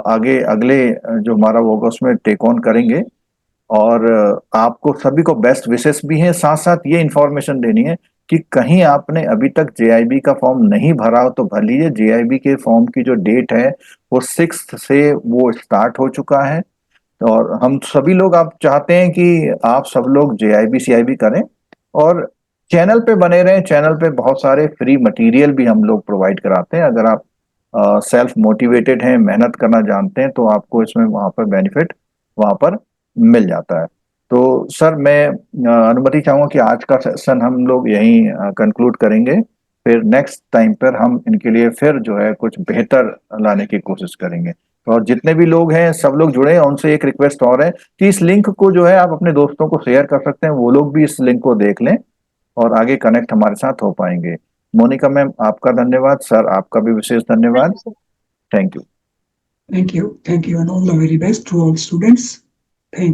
आगे अगले जो हमारा वो होगा उसमें टेक ऑन करेंगे। और आपको सभी को बेस्ट विशेस भी हैं। साथ साथ ये इंफॉर्मेशन देनी है कि कहीं आपने अभी तक जेआईबी का फॉर्म नहीं भरा हो तो भर लीजिए। जेआईबी के फॉर्म की जो डेट है वो 6 से वो स्टार्ट हो चुका है। और हम सभी लोग आप चाहते हैं कि आप सब लोग जेआईबी सीआईबी करें और चैनल पे बने रहें। चैनल पे बहुत सारे फ्री मटेरियल भी हम लोग प्रोवाइड कराते हैं। अगर आप सेल्फ मोटिवेटेड हैं, मेहनत करना जानते हैं, तो आपको इसमें वहां पर बेनिफिट वहां पर मिल जाता है। तो सर मैं अनुमति चाहूंगा कि आज का सेशन हम लोग यहीं कंक्लूड करेंगे। फिर नेक्स्ट टाइम पर हम इनके लिए फिर जो है कुछ बेहतर लाने की कोशिश करेंगे। और जितने भी लोग हैं सब लोग जुड़े हैं, उनसे एक रिक्वेस्ट और है कि इस लिंक को जो है आप अपने दोस्तों को शेयर कर सकते हैं, वो लोग भी इस लिंक को देख लें और आगे कनेक्ट हमारे साथ हो पाएंगे। मोनिका मैम आपका धन्यवाद, सर आपका भी विशेष धन्यवाद। Thank you. Thank you and all the very best to all students. Thank you.